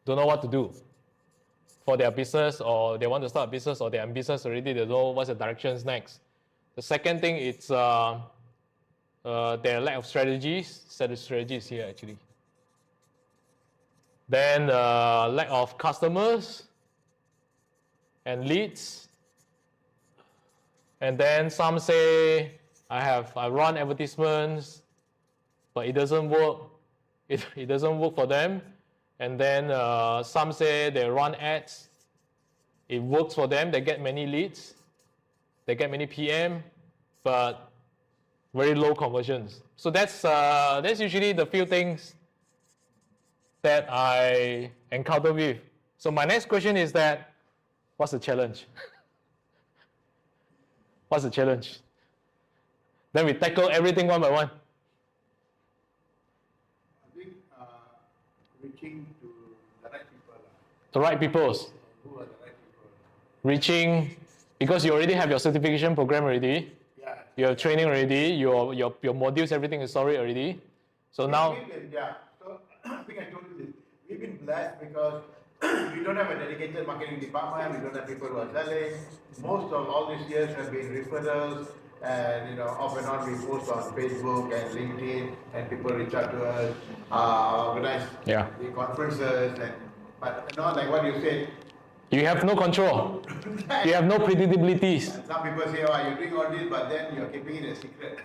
don't know what to do for their business, or they want to start a business, or they're in business already, they don't know what's the directions next. The second thing is their lack of strategies. Set the strategies here actually. Then lack of customers and leads. And then some say, I run advertisements, but it doesn't work. It doesn't work for them. And then some say they run ads. It works for them. They get many leads. They get many PM, but very low conversions. So that's usually the few things that I encounter with. So my next question is that, what's the challenge? What's the challenge? Then we tackle everything one by one. I think reaching to the right people. The right people. Who are the right people? Reaching, because you already have your certification program already. Yeah. You have training already. Your modules, everything is sorted already. So now. Yeah. So I think I told you this. We've been blessed because we don't have a dedicated marketing department. We don't have people who are selling. Most of all these years have been referrals, and off and on we post on Facebook and LinkedIn, and people reach out to us, organize the conferences, but not like what you said. You have no control. You have no predictabilities. And some people say, "Oh, you're doing all this, but then you're keeping it a secret."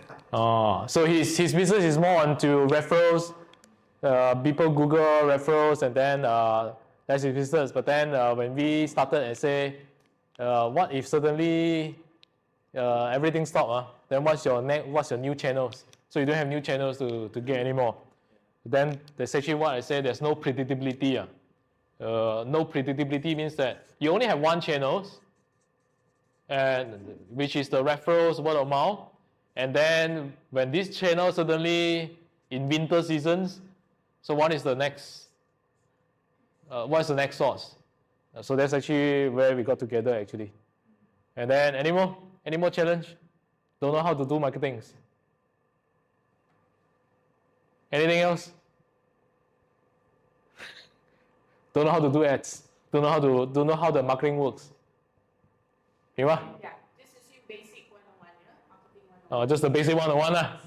So his business is more onto referrals. People Google referrals, and then that's his business. But then when we started and say, what if suddenly everything stopped? Then what's your new channels? So you don't have new channels to get anymore. Then that's actually what I said. There's no predictability. No predictability means that you only have one channel, and which is the referrals, word of mouth. And then when this channel suddenly in winter seasons, so what is the next? What's the next source? So that's actually where we got together actually. And then any more challenge? Don't know how to do marketing. Anything else? Don't know how to do ads. Don't know how the marketing works. Yeah, this is your basic 101, marketing 101. Just the basic 101.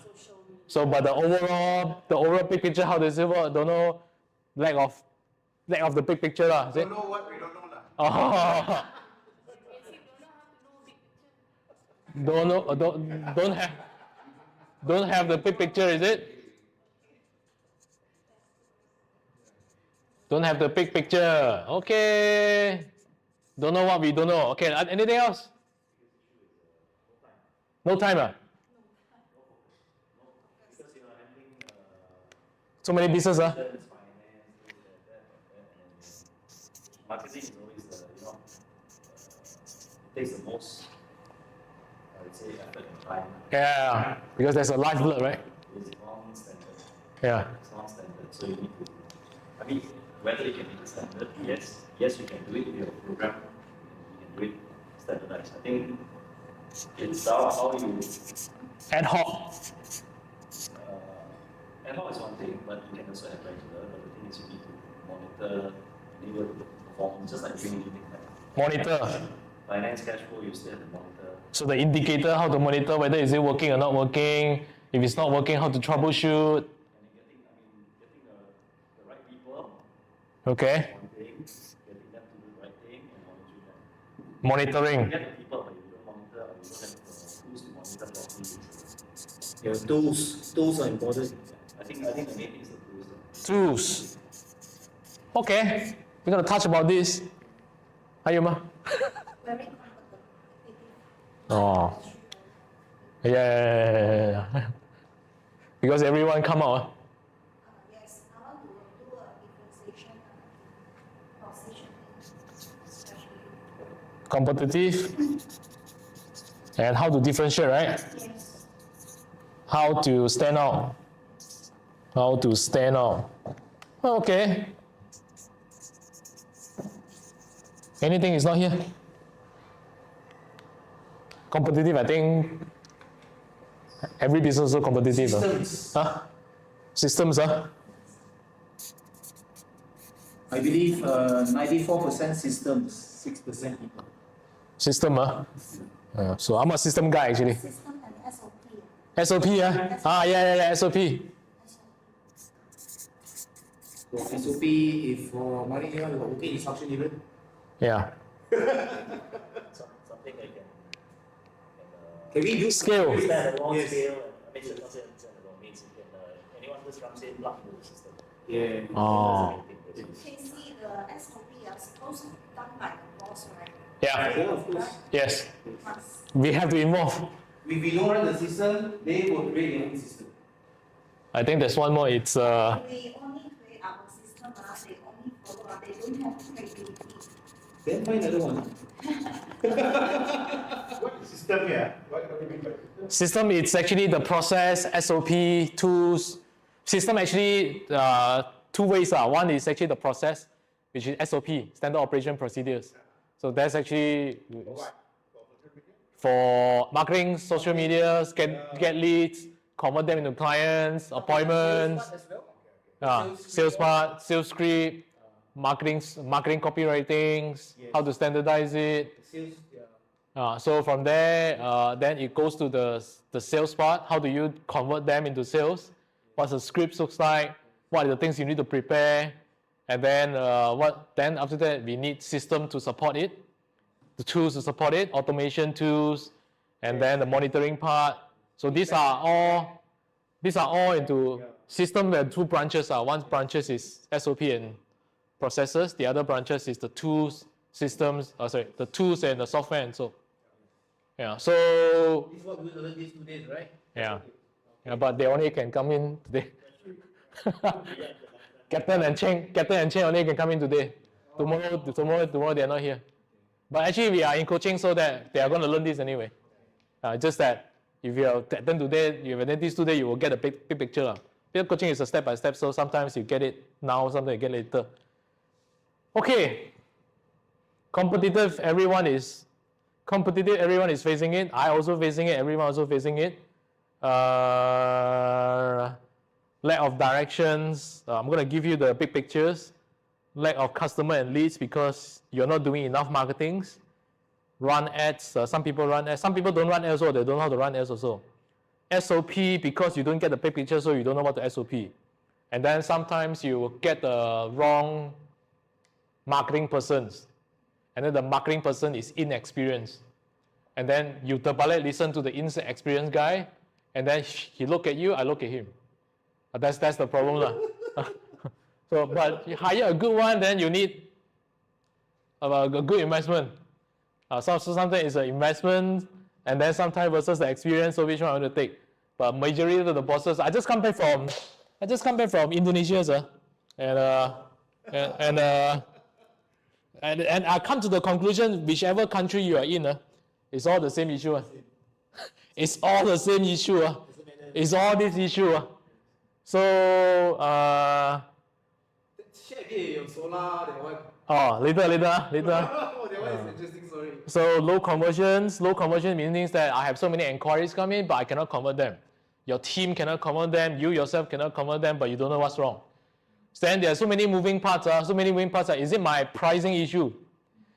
So, but the overall big picture, how does it work? Don't know. Lack of the big picture, lah. Don't know what we don't know, lah. Oh. Don't have the big picture, is it? Don't have the big picture. Okay. Don't know what we don't know. Okay. Anything else? No time. So many business. Marketing is always takes the most, I would say, effort and time. Yeah, because there's a lifeblood, right? It's non-standard. Yeah. It's non-standard, so you need to. I mean, whether it can be standard, yes, you can do it with your program. You can do it standardized. I think it's how you. Ad hoc. Ad hoc is one thing, but you can also have regular. But the thing is, you need to monitor, enable the performance, just like doing anything like Monitor. finance, cash flow. You still have to monitor. So the indicator, how to monitor whether is it working or not working. If it's not working, how to troubleshoot. And getting the right people. Okay. Getting them to do the right thing and monitoring them. Monitoring. You get the people, but you don't monitor, or you don't have the tools to monitor properly. Your tools are important. I think the main thing is the tools. Tools. Okay. We're gonna touch about this. Ayuma. Very Oh. Yeah. Because everyone come out. yes, I want to do a differentiation position, especially. Competitive. And how to differentiate, right? Yes. How to stand out. How to stand out. Okay. Anything is not here? Competitive, I think every business is so competitive. Systems. Systems, I believe 94% systems, 6% people. System, so I'm a system guy actually. System and SOP. SOP, yeah, SOP. So SOP, if money you want working instruction even. Yeah. Something like Can we use Scale. standalone Yes. scale. I mean, it's not standalone means you can anyone just comes in, plug into the system. Yeah. Oh. KC, the SOP are supposed to be done by the boss, right? Yeah. Yeah, of course. Yes. Must. We have to involve. If we don't run the system, they will create their own system. I think there's one more. It's We only create our system, they only follow, they don't have creativity. Then find another one. What is system here? What do you mean by system? system. It's actually the process, SOP, tools. System actually two ways. One is actually the process, which is SOP, standard operation procedures. So that's actually For what? For social media? for marketing, social media, get leads, convert them into clients, appointments, As well. sales part, sales script, marketing copywriting, how to standardize it. Sales, yeah. So from there, then it goes to the sales part. How do you convert them into sales? What's the script looks like? What are the things you need to prepare? And then Then after that, we need system to support it, the tools to support it, automation tools, and then the monitoring part. So these are all into system. There are two branches. One branches is SOP and processes. The other branches is the tools, systems. The tools and the software and so. Yeah. So This is what we learned these 2 days, right? yeah, but they only can come in today. Captain and Chen only can come in today. Tomorrow they are not here. But actually, we are in coaching so that they are going to learn this anyway. Just that if you have attend today, you have attend this today, you will get a big picture. Because coaching is a step by step, so sometimes you get it now, sometimes you get later. Okay. Competitive, everyone is facing it. I also facing it, everyone also facing it. Lack of directions. I'm going to give you the big pictures. Lack of customer and leads because you're not doing enough marketing. Run ads. Some people run ads. Some people don't run ads also. They don't know how to run ads also. SOP because you don't get the big picture, so you don't know what to SOP. And then sometimes you get the wrong marketing persons. And then the marketing person is inexperienced. And then you listen to the inexperienced guy, and then he look at you, I look at him. That's the problem. So, but you hire a good one, then you need a good investment. So sometimes it's an investment, and then sometimes versus the experience. So which one I want to take? But majority of the bosses, I just come back from Indonesia, sir, and I come to the conclusion, whichever country you are in, it's all the same issue. It's all the same issue. It's all this issue. So, Share again your solar, that one. later. Oh, that one is interesting story. So low conversion means that I have so many inquiries come in, but I cannot convert them. Your team cannot convert them, you yourself cannot convert them, but you don't know what's wrong. So then there are so many moving parts. Is it my pricing issue?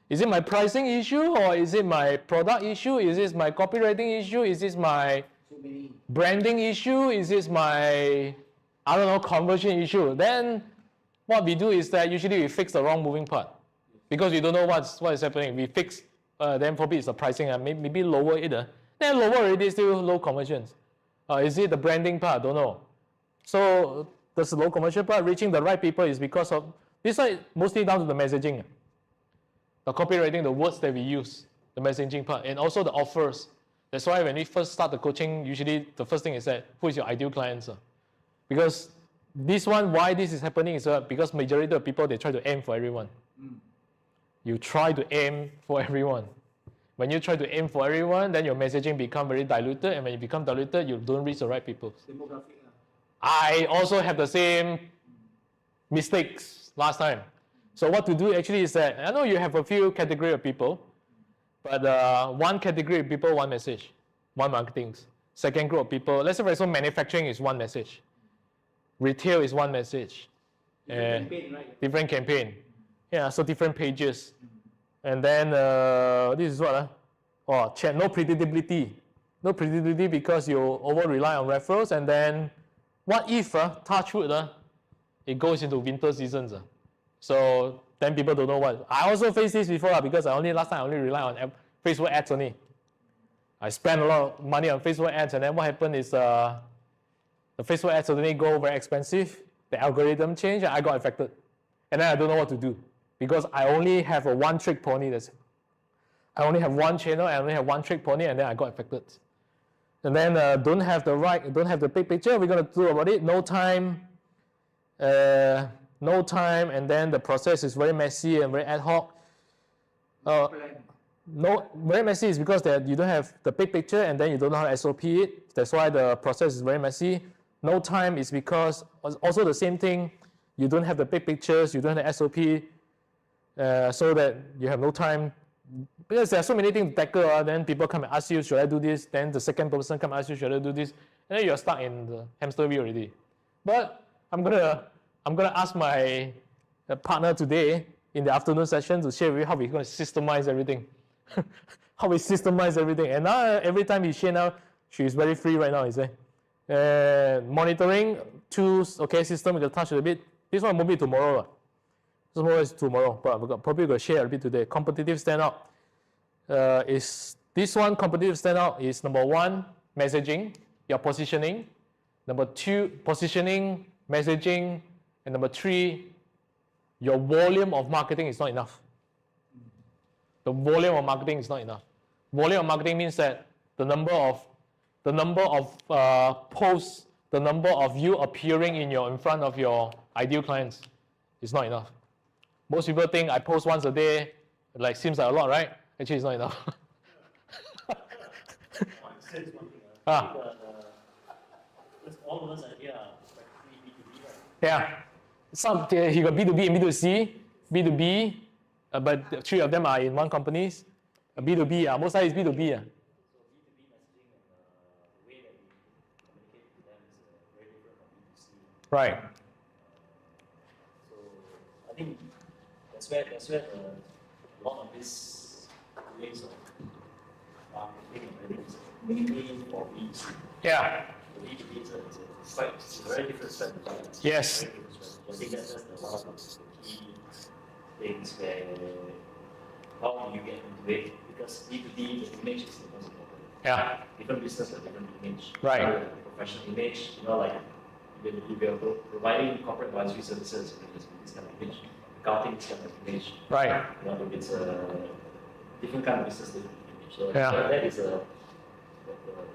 Is it my pricing issue, or is it my product issue? Is it my copywriting issue? Is this my branding issue? Is this my, conversion issue? Then what we do is that usually we fix the wrong moving part because we don't know what is happening. We fix, then probably it's the pricing, maybe lower it. Then lower already, still low conversions. Is it the branding part? Don't know. So this low conversion part, reaching the right people is because of, this is mostly down to the messaging. The copywriting, the words that we use, the messaging part, and also the offers. That's why when we first start the coaching, usually the first thing is that, who is your ideal client? Because this one, why this is happening is because majority of people, they try to aim for everyone. You try to aim for everyone. When you try to aim for everyone, then your messaging become very diluted, and when you become diluted, you don't reach the right people. Demographic. I also have the same mistakes last time. So what to do actually is that, I know you have a few category of people, but one category of people, one message, one marketing. Second group of people, let's say for example, manufacturing is one message. Retail is one message. Campaign, right? different campaign. Yeah, so different pages. And then this is what? Oh, chat, no predictability. No predictability because you over rely on referrals, and then what if, touch wood, it goes into winter seasons. So then people don't know what. I also faced this before because last time I only rely on Facebook ads only. I spent a lot of money on Facebook ads, and then what happened is the Facebook ads suddenly go very expensive. The algorithm changed, and I got affected. And then I don't know what to do because I only have a one-trick pony. I only have one channel, I only have one-trick pony, and then I got affected. And then don't have the big picture. We're gonna do about it. No time, and then the process is very messy and very ad hoc. No, very messy is because that you don't have the big picture, and then you don't know how to SOP it. That's why the process is very messy. No time is because also the same thing. You don't have the big pictures, you don't have the SOP, so that you have no time. Because there are so many things to tackle, then people come and ask you, should I do this? Then the second person come and ask you, should I do this? And then you're stuck in the hamster wheel already. But I'm gonna ask my partner today in the afternoon session to share with you how we're going to systemize everything. How we systemize everything. And now every time we share now, she's very free right now, you say. Monitoring tools, okay, system, we're going to touch a bit. This one will be tomorrow. Tomorrow is tomorrow, but we're probably going to share a bit today. Competitive standout is this one. Competitive standout is number one, messaging, your positioning. Number two, positioning, messaging, and number three, your volume of marketing is not enough. The volume of marketing is not enough. Volume of marketing means that the number of posts, the number of you appearing in front of your ideal clients is not enough. Most people think I post once a day, like seems like a lot, right? Actually, it's not enough. All of us are here practically B2B, right? Yeah. Some he got B2B and B2C, B2B, but three of them are in one company. B2B, most of it is B2B. So B2B messaging and the way that we communicate to them is very different from B2C. Right. So I think that's where a lot of this ways of marketing and everything is mainly for B2C. Yeah. The B2B is a very different strategy. Yes. I think that's one of the key things where how do you get into it? Because B2B, the image is the most important. Yeah. Different business have different image. Right. Professional image, like if you're providing corporate advisory services, it's this kind of image. Accounting is kind of image. Right. If it's a different kind of business, different image. So Yeah. that is a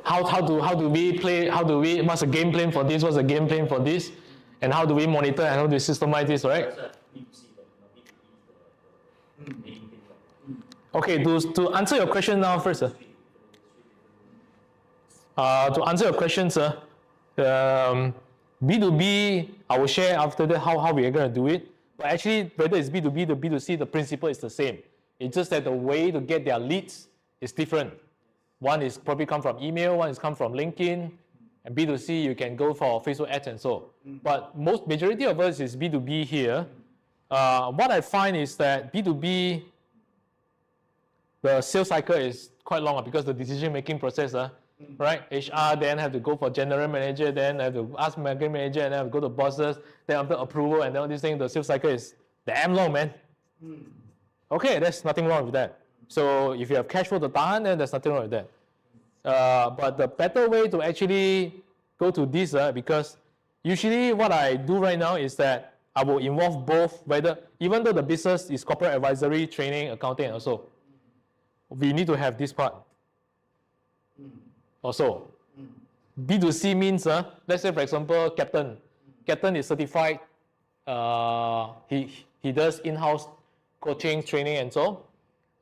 How do we play? What's the game plan for this? What's the game plan for this? And how do we monitor and how do we systemize this, right? B2C, but B2B is the main thing. Okay, to answer your question now first. To answer your question, sir, B2B, I will share after that how we are going to do it. But actually, whether it's B2B or B2C, the principle is the same. It's just that the way to get their leads is different. One is probably come from email, one is come from LinkedIn, and B2C, you can go for Facebook ads and so. But majority of us is B2B here. What I find is that B2B, the sales cycle is quite long because the decision-making process, right? HR then have to go for general manager, then have to ask marketing manager, and then have to go to bosses, then after approval, and then all these things, the sales cycle is damn long, man. Okay, there's nothing wrong with that. So if you have cash flow to tahan, then there's nothing wrong with that. But the better way to actually go to this, because usually what I do right now is that I will involve both, even though the business is corporate advisory, training, accounting, and also, we need to have this part. Also, B2C means, let's say for example, Captain is certified, he does in-house coaching, training, and so.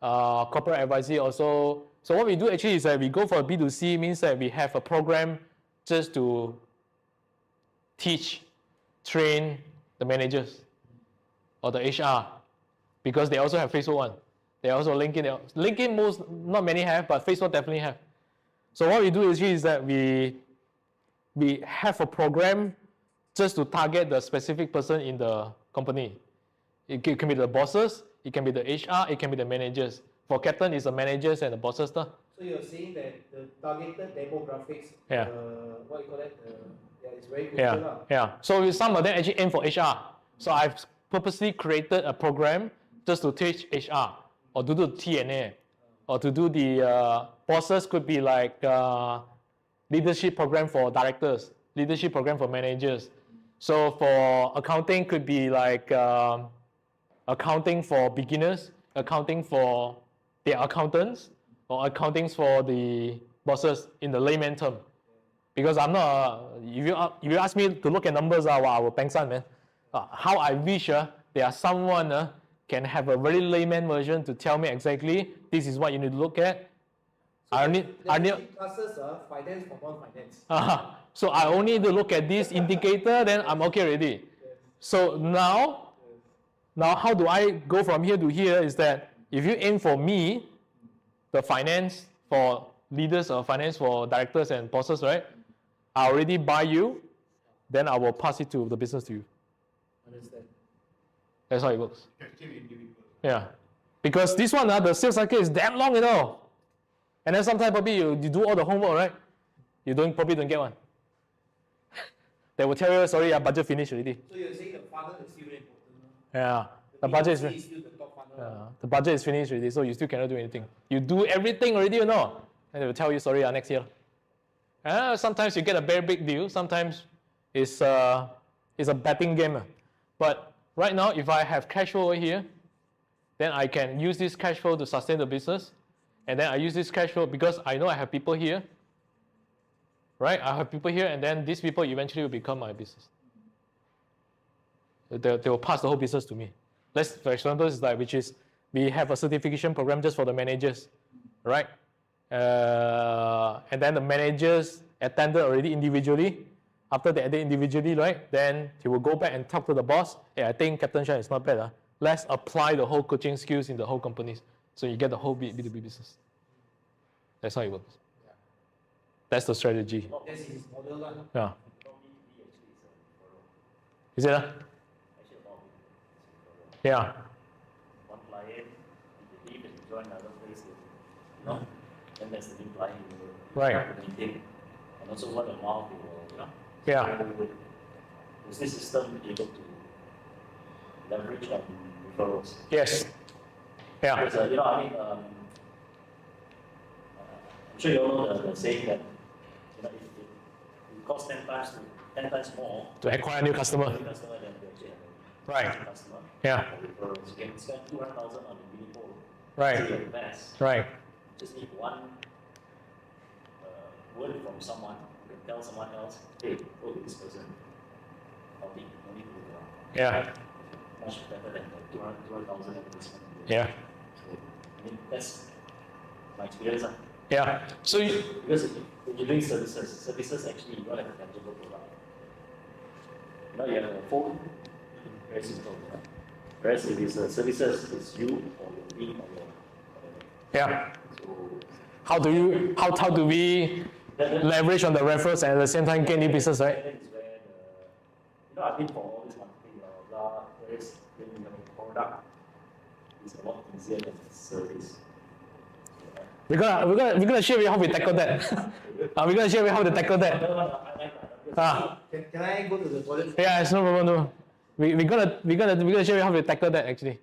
Corporate advisory also. So what we do actually is that we go for B2C, means that we have a program just to teach, train the managers or the HR, because they also have Facebook one. They also LinkedIn. LinkedIn not many have, but Facebook definitely have. So what we do actually is that we have a program just to target the specific person in the company. It can be the bosses, it can be the HR, it can be the managers. For Captain, it's the managers and the bosses. So you're saying that the targeted demographics, Yeah. what you call that, yeah, it's very Yeah, crucial. yeah. So some of them actually aim for HR. So I've purposely created a program just to teach HR or to do TNA or to do the bosses could be like leadership program for directors, leadership program for managers. So for accounting could be like accounting for beginners, accounting for the accountants, or accounting for the bosses in the layman term. Because I'm not, if you ask me to look at numbers, I will bang man. How I wish there are someone can have a very layman version to tell me exactly this is what you need to look at. So I need classes finance for non-finance. so I only need to look at this indicator, then I'm okay already. So now how do I go from here to here is that if you aim for me, the finance for leaders or finance for directors and bosses, right? I already buy you, then I will pass it to the business to you. Understand. That's how it works. Still individual. Yeah. Because this one, the sales cycle is damn long, And then sometimes probably you do all the homework, right? You probably don't get one. They will tell you, sorry, budget finished already. So you're saying the funnel is still very important. Yeah. The budget is still the top funnel. the budget is finished already, so you still cannot do anything. You do everything already, And they will tell you, sorry, next year. Sometimes you get a very big deal. Sometimes it's a betting game. But right now, if I have cash flow over here, then I can use this cash flow to sustain the business. And then I use this cash flow because I know I have people here. Right? I have people here, and then these people eventually will become my business. They will pass the whole business to me. For example, we have a certification program just for the managers, right? And then the managers attended already individually. After they attend individually, right? Then he will go back and talk to the boss. Hey, I think Captain Shine is not bad. Let's apply the whole coaching skills in the whole companies. So you get the whole B2B business. That's how it works. That's the strategy. That's his model. Yeah. B2B actually is Is it? actually a lot of it. Yeah. One client, if you leave and you join another place, then there's the new client you will Right. have to maintain. And also word of mouth, you will, Yeah. So, is this system able to leverage on referrals? Yes. Yeah. Because, I'm sure you all know the saying that, if it costs 10 times more To acquire a new customer. new customer than to actually have a Right. customer. Yeah. For referrals, you can spend 200,000 on the mini Right. to invest. Right. Just need one word from someone. You can tell someone else, hey, go to this person. No need to Yeah. much better than the 200,000 investment. Yeah. So, that's my experience. Yeah. So Because when you're doing services actually you don't have a tangible product. You have a phone, very simple. Whereas if it's services, it's you or your team or your yeah. so How do we leverage on the referrals and at the same time get new business, right? that is where I've been for all this marketing, blah, blah, whereas when you have a product, it's a lot easier than service. We're gonna share with you how we tackle that. We're gonna share with you how to tackle that. Can I go to the toilet? Yeah, it's no problem. No. We're gonna share with you how to tackle that actually.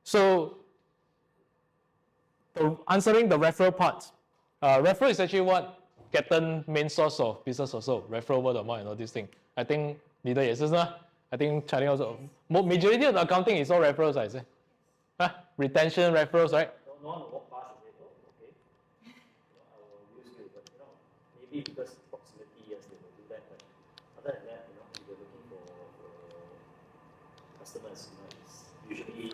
So answering the referral part. Referral is actually what Captain main source of business also. Referral, word of mouth and all these things. I think 你的也是呢? I think Chinese also. Majority of the accounting is all referrals, I say. Retention, referrals, right? No one will walk past and say, oh, okay, I will use you, but maybe because proximity, yes, they will do that, but other than that, if you're looking for customers, it's usually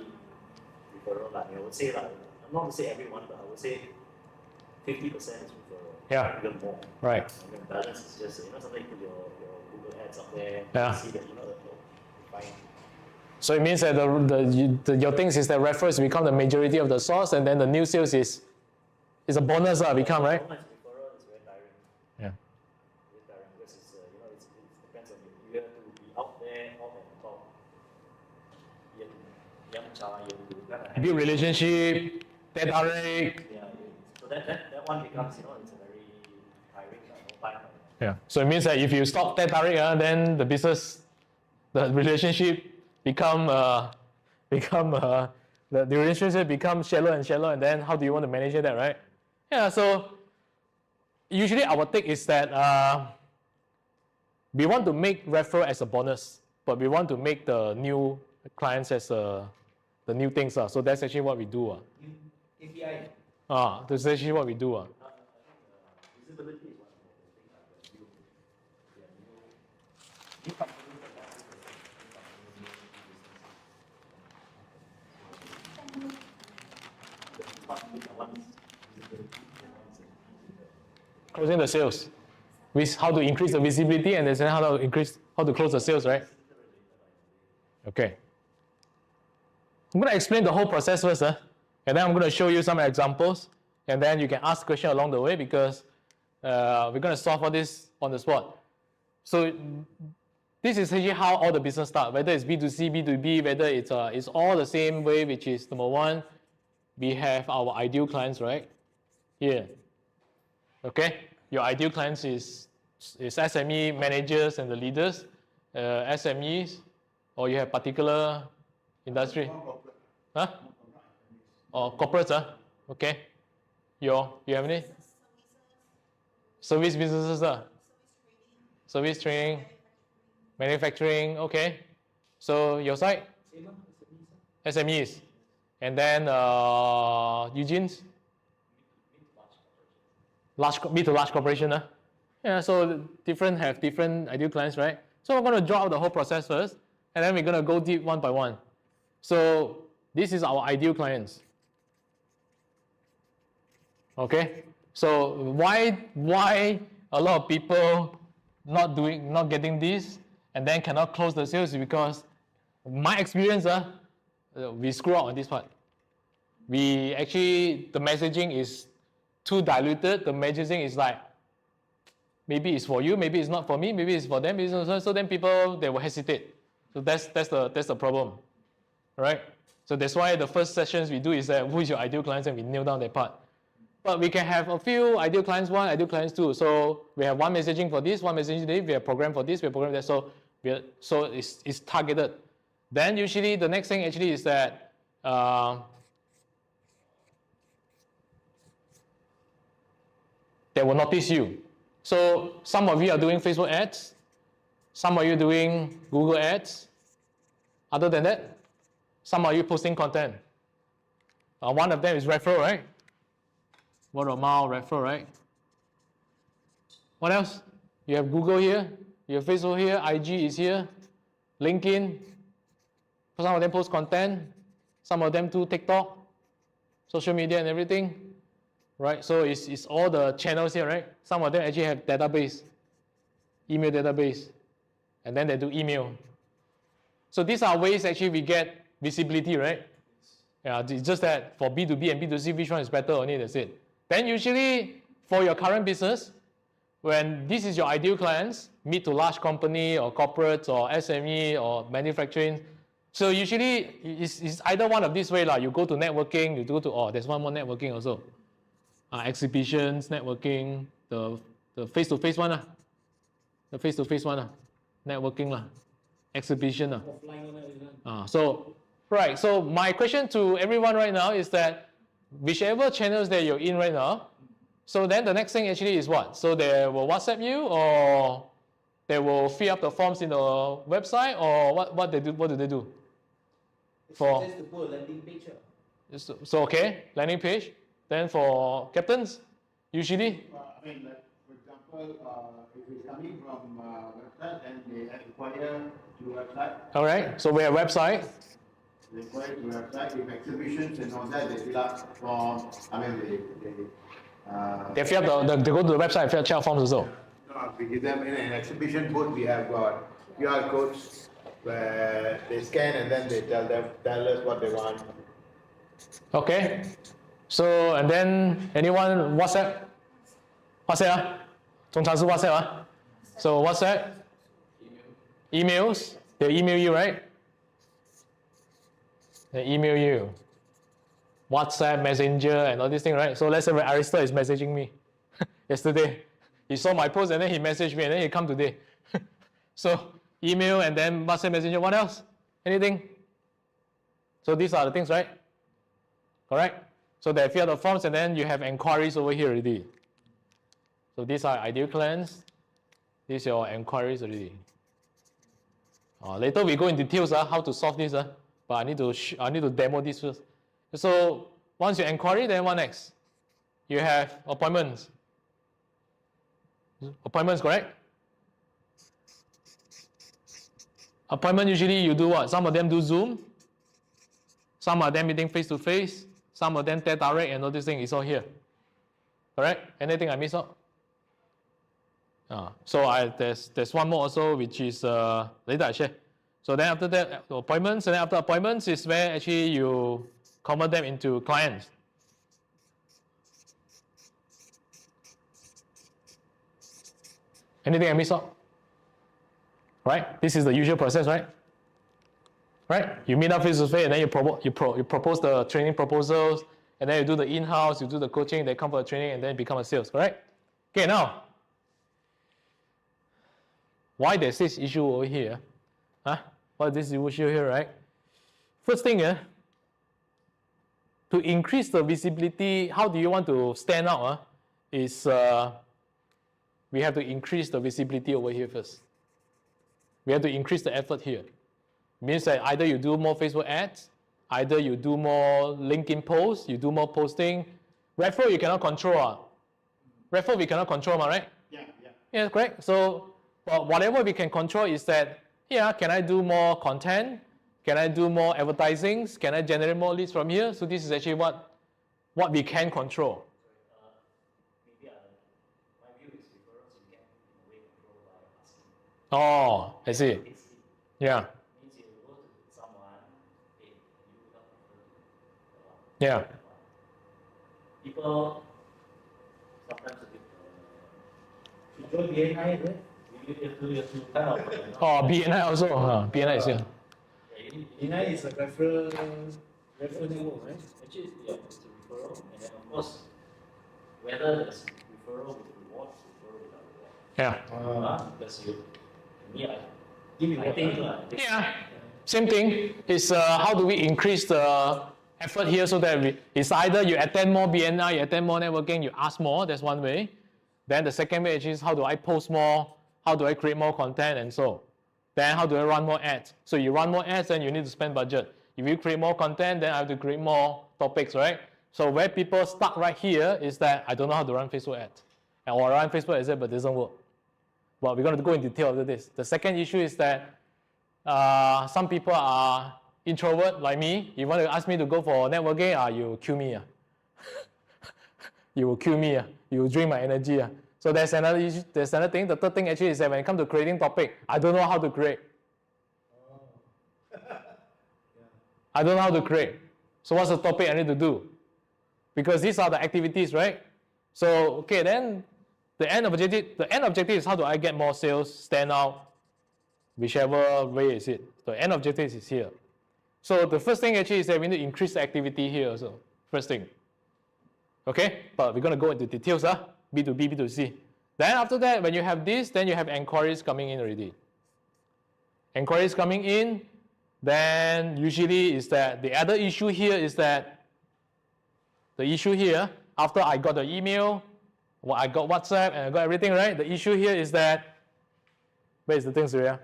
referral. I would say, I'm not going to say everyone, but I would say 50% is referral. Yeah. Even more. Right. And then balance is just, sometimes you put your Google ads up there, Yeah. you see that, fine. So it means that your things is that referrals become the majority of the source, and then the new sales is a bonus become, right? How much referral is very tiring. Yeah. Very tiring because it's it depends on you. You have to be out there, out and about. You have to build relationship, direct. Yeah, so that one becomes, it's a very tiring, no time. Yeah. So it means that if you stop direct, then the business, the relationship become the relationship becomes shallow and shallow, and then how do you want to manage that, right? Yeah. So usually our take is that we want to make referral as a bonus, but we want to make the new clients as the new things. So that's actually what we do. KPI. That's actually what we do. Visibility is one of the things that new companies Closing the sales, with how to increase the visibility and then how to close the sales, right? Okay. I'm going to explain the whole process first, and then I'm going to show you some examples, and then you can ask questions along the way because we're going to solve all this on the spot. So this is actually how all the business start, whether it's B2C, B2B, whether it's all the same way, which is number one, we have our ideal clients, right? Here. Okay, your ideal clients is SME managers and the leaders, SMEs, or you have particular industry, huh? Or corporates, okay. You have any? Service businesses, service training, manufacturing, okay. So your side? SMEs. And then Eugene's? Mid to large corporation. Yeah, so have different ideal clients, right? So we're going to draw out the whole process first, and then we're going to go deep one by one. So this is our ideal clients. Okay, so why a lot of people not getting this and then cannot close the sales is because my experience, we screw up on this part. The messaging is too diluted. The messaging is like, maybe it's for you, maybe it's not for me, maybe it's for them. So then people, they will hesitate. So that's the problem, right? So that's why the first sessions we do is that who is your ideal clients, and we nail down that part. But we can have a few ideal clients one, ideal clients two. So we have one messaging for this, one messaging for this, we have program for this, we have program for that. So it's targeted. Then usually the next thing actually is that they will notice you. So some of you are doing Facebook ads, some of you doing Google ads. Other than that, some of you posting content. One of them is referral, right? Word of mouth, referral, right? What else? You have Google here, you have Facebook here, IG is here, LinkedIn. Some of them post content, some of them do TikTok, social media and everything. Right, so it's all the channels here, right? Some of them actually have database, email database, and then they do email. So these are ways actually we get visibility, right? Yeah, it's just that for B2B and B2C, which one is better only, that's it. Then usually for your current business, when this is your ideal clients, mid to large company or corporates or SME or manufacturing, so usually it's either one of these way. You go to networking, you go to, there's one more networking also. Exhibitions, networking, the face-to-face one, the face-to-face one, networking, exhibition. So my question to everyone right now is that whichever channels that you're in right now, so then the next thing actually is what? So they will WhatsApp you, or they will fill up the forms in the website, or what do they do? Just to put a landing page. So okay, landing page. Then for captains, usually? For example, if it's coming from website, then they inquire to website. All right, so we have website. They inquire to website, if exhibitions and all that, they fill up form. They fill up they go to the website, fill out forms also. No, we give them in an exhibition booth. We have got QR codes where they scan and then they tell us what they want. Okay. So, and then anyone WhatsApp? WhatsApp 通常是 WhatsApp So WhatsApp, emails, they email you, right? They email you. WhatsApp, Messenger, and all these things, right? So let's say when Arista is messaging me yesterday, he saw my post and then he messaged me and then he come today. So email and then WhatsApp, Messenger, what else? Anything? So these are the things, right? Correct? So they fill the forms and then you have inquiries over here already. So these are ideal clients. These are your inquiries already. Later we go in details how to solve this. But I need to demo this first. So once you inquiry, then what next? You have appointments. Appointments, correct? Appointment usually you do what? Some of them do Zoom. Some of them meeting face to face. Some of them direct and all these things is all here. Correct? Anything I miss out? So there's one more also which is later I share. So then after that, appointments, and then after appointments is where actually you convert them into clients. Anything I miss out? Right? This is the usual process, right? Right? You meet up face to face and then you propose the training proposals, and then you do the in-house, you do the coaching, they come for the training, and then become a sales, correct? Okay, now, why there's this issue over here? Why this issue here, right? First thing, to increase the visibility, how do you want to stand out? Is we have to increase the visibility over here first. We have to increase the effort here. Means that either you do more Facebook ads, either you do more LinkedIn posts, you do more posting. Referral you cannot control. Referral we cannot control, right? Yeah, correct. So whatever we can control is that, can I do more content? Can I do more advertisings? Can I generate more leads from here? So this is actually what we can control. Maybe my view is referrals you can in a way control by asking. Oh, I see. Yeah. Means you go to someone, hey, you not refer to Yeah. People sometimes a bit you join BNI, right? You have to kind of BNI also. BNI is here. BNI is a referral network, right? Actually, it's a referral, and then of course, whether there's referral with reward, referral without reward. Yeah. Because I think Yeah. Same thing. Is how do we increase the effort here so that it's either you attend more BNI, you attend more networking, you ask more. That's one way. Then the second way is how do I post more? How do I create more content and so? Then how do I run more ads? So you run more ads, then you need to spend budget. If you create more content, then I have to create more topics, right? So where people stuck right here is that I don't know how to run Facebook ads. Or run Facebook ads, but it doesn't work. But we're going to go in detail after this. The second issue is that some people are introvert like me. You want to ask me to go for networking, you kill me. You will kill me. You will drain my energy. So there's another issue. There's another thing. The third thing actually is that when it comes to creating topic, I don't know how to create. I don't know how to create. So what's the topic I need to do? Because these are the activities, right? So okay, then the end objective is how do I get more sales, stand out, whichever way is it. The end objective is here. So the first thing actually is that we need to increase the activity here also. First thing. Okay, but we're going to go into details, B2B, B2C. Then after that, when you have this, then you have inquiries coming in already. Inquiries coming in, then usually is that the other issue here is that the issue here, after I got the email, I got WhatsApp and I got everything, right? The issue here is that, where is the thing, Surya?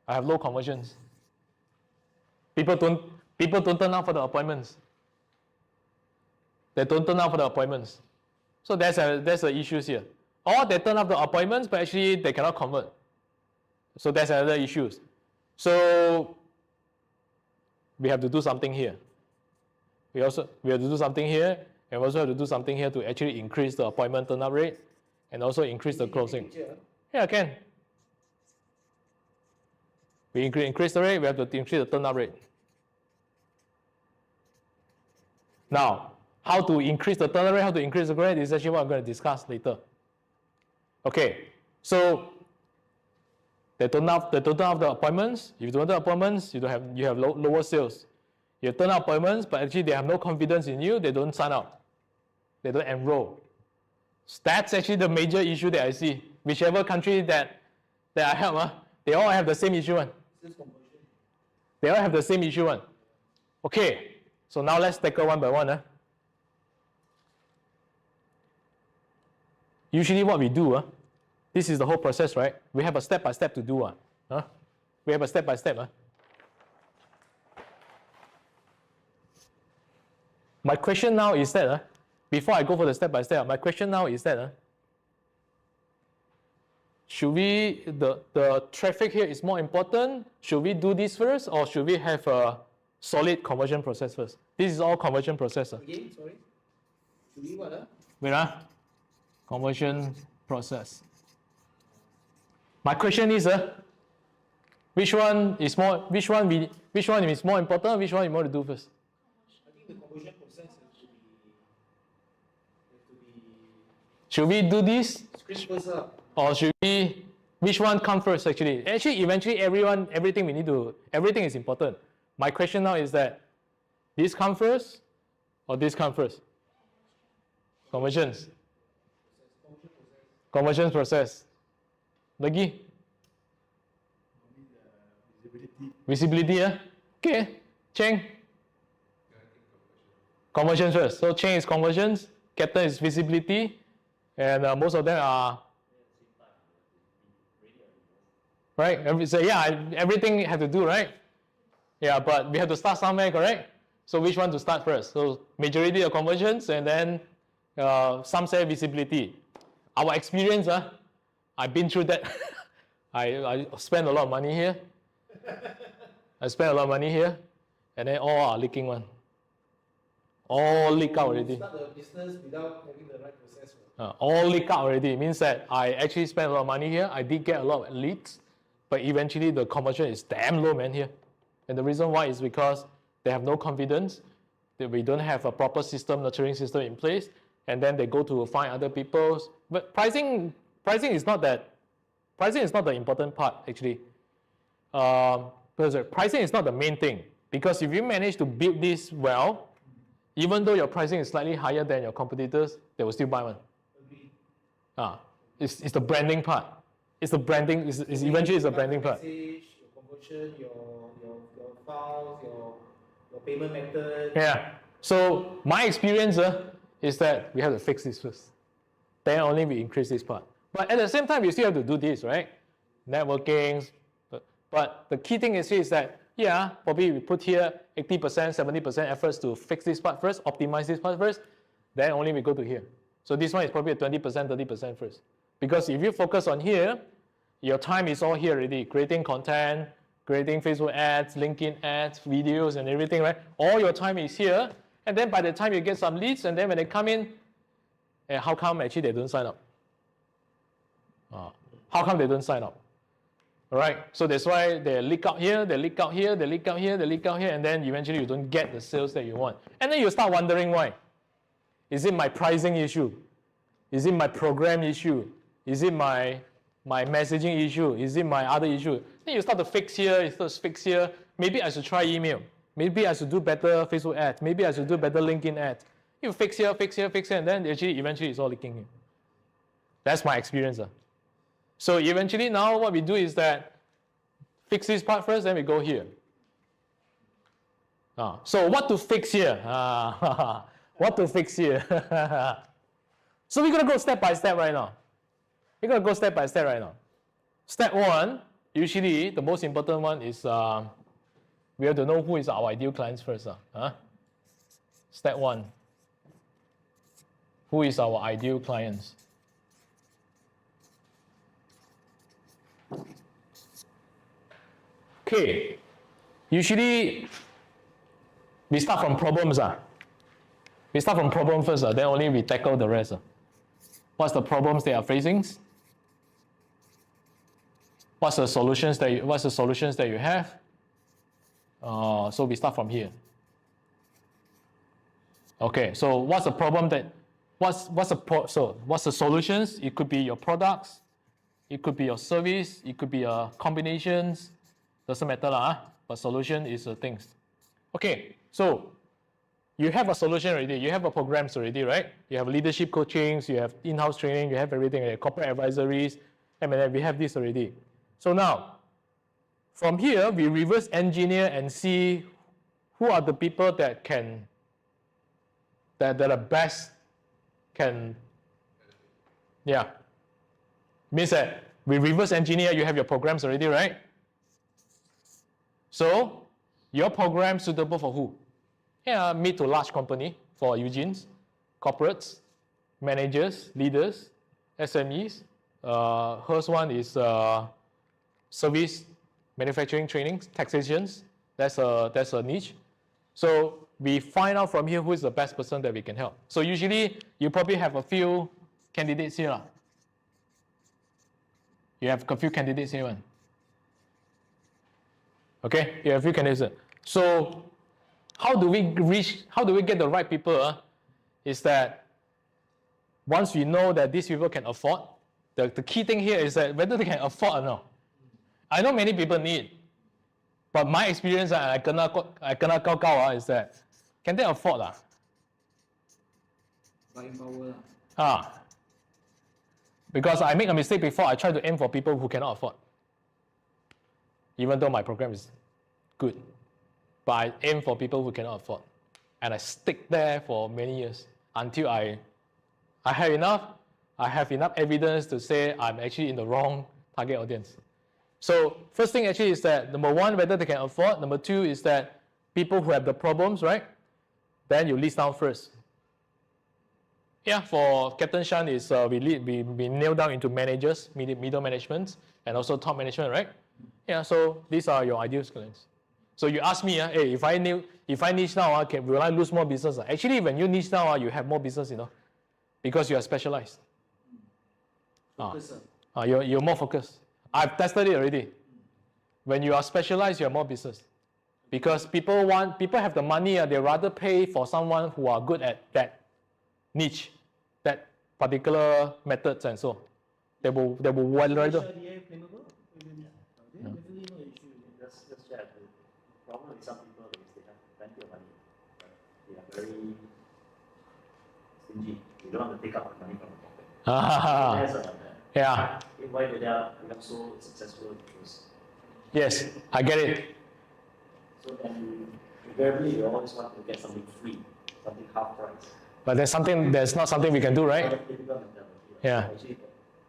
I have low conversions. People don't turn up for the appointments. They don't turn up for the appointments. So that's the issues here. Or they turn up the appointments, but actually they cannot convert. So that's another issue. So we have to do something here. We have to do something here, and we also have to do something here to actually increase the appointment turn-up rate and also increase the closing. Yeah, I can. We increase the rate, we have to increase the turn-up rate. Now, how to increase the turn-up rate, how to increase the rate is actually what I'm going to discuss later. Okay, so They don't have the appointments. If you don't have appointments, you have lower sales. You turn up appointments, but actually they have no confidence in you. They don't sign up. They don't enroll. That's actually the major issue that I see. Whichever country that I help, they all have the same issue. They all have the same issue. Okay, so now let's tackle one by one. Usually what we do, this is the whole process, right? We have a step-by-step to do. We have a step-by-step. My question now is that, before I go for the step-by-step, my question now is that, should we, the traffic here is more important, should we do this first, or should we have a solid conversion process first? This is all conversion process. Again, sorry. Should we what? Wait, conversion process. My question is, which one is more important? Which one you want to do first? I think the conversion process Should we do this? script first up. Or should we, which one come first actually? Actually, eventually everything is important. My question now is that, this come first or this come first? Conversions. Conversions process. Lagi? Visibility, Okay, Cheng. Conversions first. So Cheng is conversions, Captain is visibility, and most of them are right. Everything have to do, right? Yeah, but we have to start somewhere, correct? So which one to start first? So majority of conversions, and then some say visibility. Our experience, I've been through that. I spent a lot of money here. And then all are leaking one. All leak out already. Start the business without having the right process. All leak out already. It means that I actually spent a lot of money here. I did get a lot of leads, but eventually the conversion is damn low, man, here. And the reason why is because they have no confidence, that we don't have a proper nurturing system in place, and then they go to find other people's. But pricing is not the important part, actually. Because pricing is not the main thing. Because if you manage to build this well, even though your pricing is slightly higher than your competitors, they will still buy one. It's the branding part. It's the branding. Eventually it's the branding part. Message, your conversion, your files, your payment method. Yeah. So my experience is that we have to fix this first. Then only we increase this part. But at the same time, you still have to do this, right? Networking. But the key thing is that, probably we put here 80%, 70% efforts to fix this part first, optimize this part first, then only we go to here. So this one is probably a 20%, 30% first. Because if you focus on here, your time is all here already, creating content, creating Facebook ads, LinkedIn ads, videos and everything, right? All your time is here, and then by the time you get some leads, and then when they come in, how come actually they don't sign up? How come they don't sign up? All right, so that's why they leak out here, they leak out here, they leak out here, they leak out here, and then eventually you don't get the sales that you want. And then you start wondering why. Is it my pricing issue? Is it my program issue? Is it my messaging issue? Is it my other issue? Then you start to fix here, you start to fix here. Maybe I should try email. Maybe I should do better Facebook ads. Maybe I should do better LinkedIn ads. You fix here, and then actually eventually it's all leaking here. That's my experience. So eventually now what we do is that fix this part first, then we go here. So what to fix here? What to fix here? So we're going to go step by step right now. Step one, usually the most important one is we have to know who is our ideal clients first. Step one, who is our ideal clients? Okay, usually we start from problems. We start from problem first, then only we tackle the rest. What's the problems they are facing? What's the solutions that you have? So we start from here. Okay, so what's the problem that what's the solutions? It could be your products, it could be your service, it could be combinations, doesn't matter lah, but solution is a thing. Okay, so you have a solution already, you have a programs already, right? You have leadership coachings, you have in-house training, you have everything, corporate advisories, M&A, we have this already. So now, from here, we reverse engineer and see who are the people that are best can, yeah. Means that we reverse engineer, you have your programs already, right? So, your program suitable for who? Yeah, mid to large company for Eugene's, corporates, managers, leaders, SMEs. Hers one is service, manufacturing training, taxations. That's a niche. So we find out from here who is the best person that we can help. So usually you probably have a few candidates here. You have a few candidates here. Okay, you have a few candidates. So how do we get the right people? Is that once we know that these people can afford, the key thing here is that whether they can afford or not. I know many people need, but my experience I kena is that can they afford Buying power. Because I make a mistake before, I try to aim for people who cannot afford. Even though my program is good. But I aim for people who cannot afford. And I stick there for many years until I have enough evidence to say I'm actually in the wrong target audience. So first thing actually is that, number one, whether they can afford. Number two is that people who have the problems, right? Then you list down first. Yeah, for Captain Shan is we nail down into managers, middle management, and also top management, right? Yeah, so these are your ideal clients. So you ask me, hey, if I niche now, will I lose more business? Actually, when you niche now, you have more business, because you are specialized. You're more focused. I've tested it already. When you are specialized, you have more business. Because people have the money, they rather pay for someone who are good at that niche, that particular methods and so. They will rather. Definitely no issue. Just share. The problem with some people is they have plenty of money. They are very stingy. They don't want to take out money from the pocket. Yeah. Why they are so successful? Because yes, I get it. So then, invariably, you always want to get something free, something half price. But there's not something we can do, right? Yeah.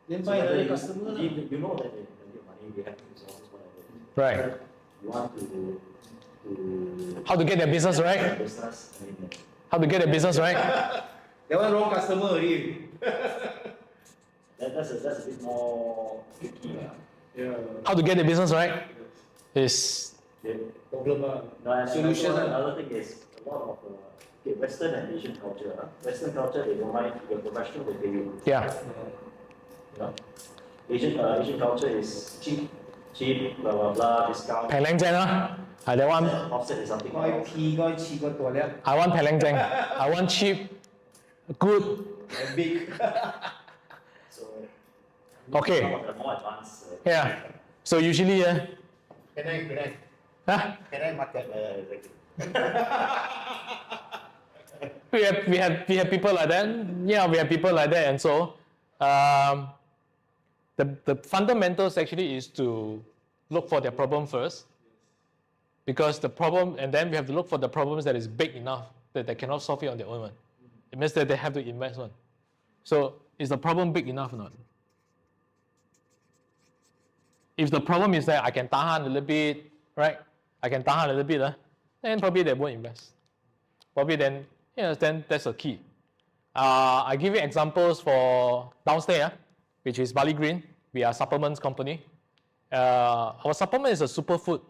Then buy the customer. You know that they have money, they have resources, whatever. Right. You want to how to get their business right? How to get their business right? That one wrong customer already. That's a bit more tricky. Yeah. How to get the business right is Problem. Solution. Another thing is a lot of Western and Asian culture. Western culture, they don't mind you're professional, they pay you. Yeah. Asian culture is cheap, blah blah blah, discount. 平靚正啦，係 that one. Offset is something 該 else. P 該似個ตัว叻 I want 平靚正 I want cheap, good. and big. So Okay. some of the more advanced. Yeah. So usually Can I market? we have people like that. Yeah, we have people like that, and so the fundamentals actually is to look for their problem first, because the problem, and then we have to look for the problems that is big enough that they cannot solve it on their own one. It means that they have to invest one. So is the problem big enough or not? If the problem is that I can tahan a little bit, right? I can tahan a little bit, then probably they won't invest. Probably then that's a key. I give you examples for downstairs, which is Bali Green. We are a supplements company. Our supplement is a superfood.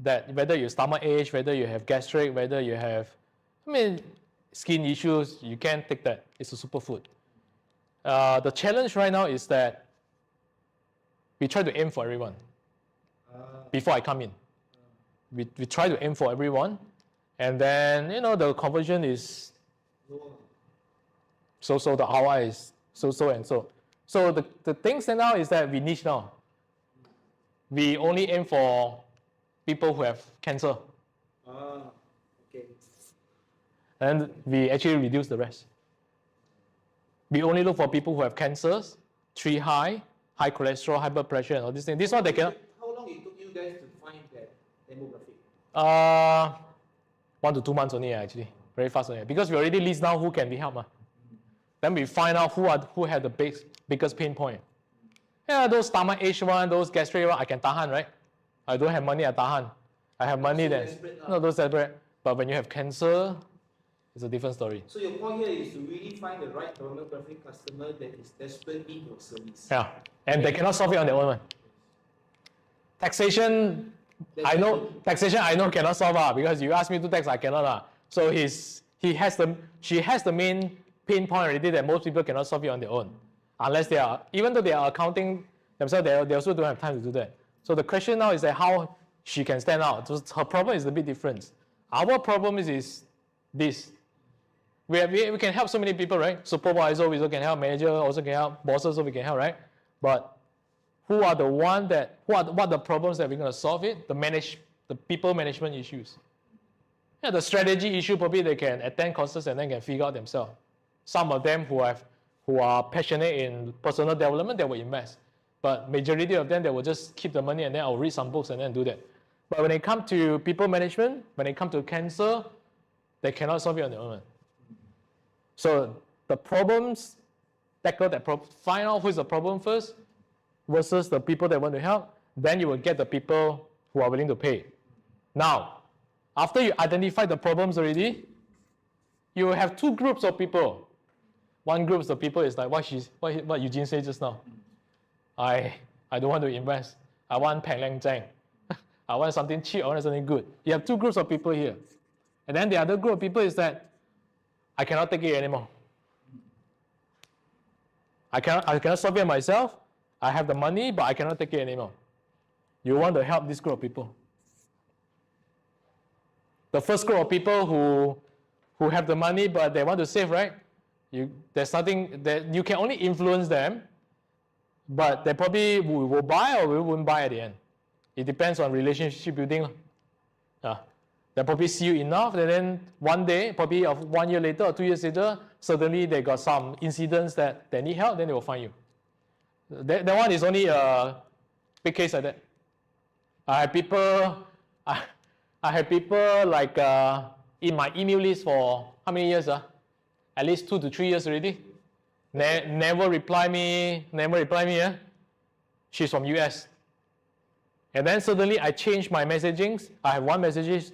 That whether you stomach ache, whether you have gastric, whether you have, skin issues, you can take that. It's a superfood. The challenge right now is that we try to aim for everyone. Before I come in, we try to aim for everyone, and then the conversion is so the ROI is so and so. So the thing now is that we niche now. We only aim for people who have cancer. Okay. And we actually reduce the rest. We only look for people who have cancers, high cholesterol, high blood pressure, and all these things. This one they cannot. How long it took you guys to find that demographic? 1 to 2 months only actually. Very fast only. Because we already list down who can be helped. Then we find out who had the biggest pain point. Yeah, those stomach ache one, those gastric one, I can tahan, right? I don't have money, I tahan. I have money then. No, those separate. But when you have cancer, it's a different story. So your point here is to really find the right demographic customer that is desperate need your service. Yeah, and they cannot solve it on their own. Taxation, I know cannot solve because you ask me to tax, I cannot. So she has the main pain point already that most people cannot solve it on their own. Unless they are, even though they are accounting themselves, they also don't have time to do that. So the question now is that how she can stand out. So her problem is a bit different. Our problem is this. We can help so many people, right? Supervisor we also can help, manager also can help, bosses also we can help, right? But what are the problems that we're going to solve it? The people management issues. Yeah, the strategy issue probably they can attend courses and then can figure out themselves. Some of them who are passionate in personal development, they will invest. But majority of them, they will just keep the money and then I'll read some books and then do that. But when it comes to people management, when it comes to cancer, they cannot solve it on their own. So the problems, tackle that problem, find out who's the problem first versus the people that want to help, then you will get the people who are willing to pay. Now, after you identify the problems already, you will have two groups of people. One group of people is like what Eugene said just now. I don't want to invest. I want Peng Leng Zhang. I want something cheap, I want something good. You have two groups of people here. And then the other group of people is that I cannot take it anymore. I cannot solve it myself. I have the money, but I cannot take it anymore. You want to help this group of people. The first group of people who have the money, but they want to save, right? There's nothing that you can only influence them, but they probably will buy or we won't buy at the end. It depends on relationship building. They probably see you enough, and then one day, probably 1 year later or 2 years later, suddenly they got some incidents that they need help, then they will find you. That one is only a big case like that. I have people like in my email list for how many years? At least 2 to 3 years already. Never reply me. She's from US. And then suddenly I change my messagings. I have one messages.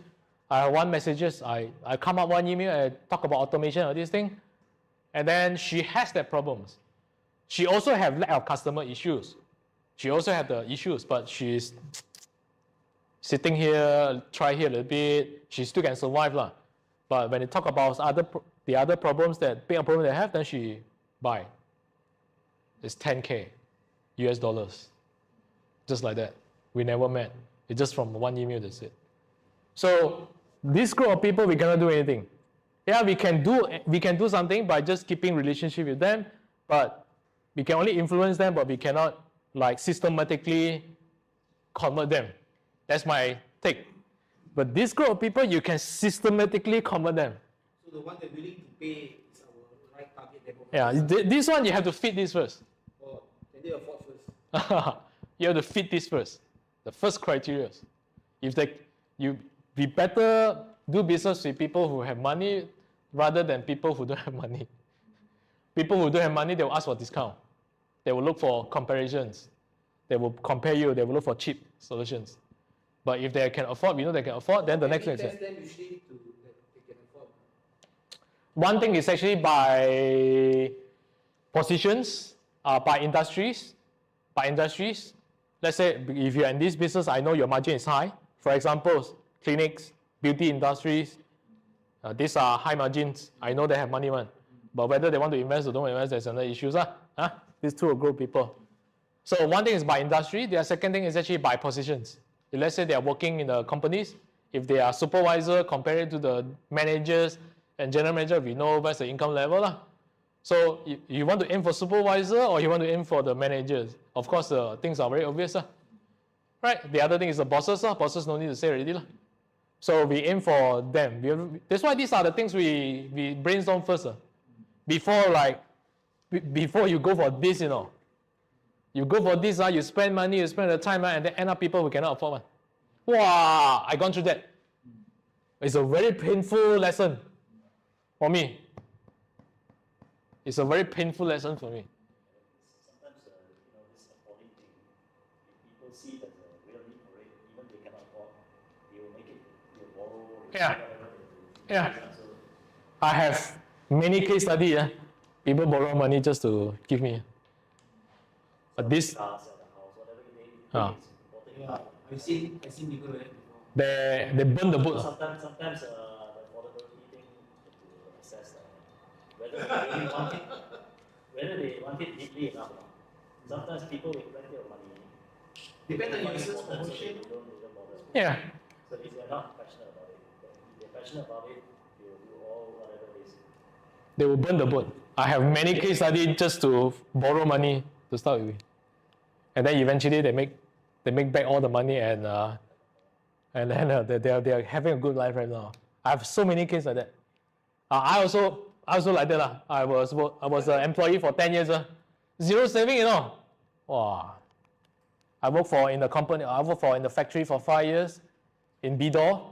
I come up one email, I talk about automation or this thing. And then she has that problems. She also have lack of customer issues. She also have the issues, but she's sitting here, try here a little bit. She still can survive lah. But when they talk about the other problems big problem they have, then she buy. It's 10K US dollars. Just like that. We never met. It's just from one email, that's it. So this group of people, we cannot do anything. Yeah, we can do something by just keeping relationship with them, but we can only influence them, but we cannot like systematically convert them. That's my take. But this group of people, you can systematically convert them. So the one that willing to pay is our right target demographic. Yeah, this one you have to fit this first. Or can they afford first? You have to fit this first. The first criteria. We better do business with people who have money rather than people who don't have money. People who don't have money, they will ask for discount. They will look for comparisons. They will compare you. They will look for cheap solutions. But if they can afford, we know they can afford, then the next thing is test them usually that they can afford. One thing is actually by positions, by industries. Let's say if you're in this business, I know your margin is high. For example, clinics, beauty industries, these are high margins. I know they have money one. But whether they want to invest or don't invest, there's another issue. These two will grow people. So one thing is by industry. The second thing is actually by positions. If let's say they are working in the companies, if they are supervisor compared to the managers and general manager, we know what's the income level. So you want to aim for supervisor or you want to aim for the managers? Of course, things are very obvious. Right? The other thing is the bosses. Bosses no need to say already. So we aim for them. That's why these are the things we brainstorm first. Before you go for this, You go for this, you spend money, you spend the time, and then end up people who cannot afford one. Wow, I gone through that. It's a very painful lesson for me. It's a very painful lesson for me. Sometimes, this affording thing, if people see that the real need for it, even they cannot afford, they will make it, they will borrow, they will do whatever they Yeah. So, I have many case studies. People borrow money just to give me. But this, cars at the house, whatever it is, Ah. it's important. Yeah, I've seen people like that before. they burn the boat. Sometimes the affordability thing to assess whether they really want it, whether they want it deeply enough. Sometimes people with plenty of money, Depends on your find it business important, so promotion. they don't bother. Yeah. So if they're not passionate about it, then if they're passionate about it, they will do all whatever it is. They will burn the boat. I have many case studies just to borrow money to start with. And then eventually they make back all the money and then they are having a good life right now. I have so many cases like that. I also like that. I was an employee for 10 years. Zero saving, Wow. I worked in the factory for 5 years, in Bidor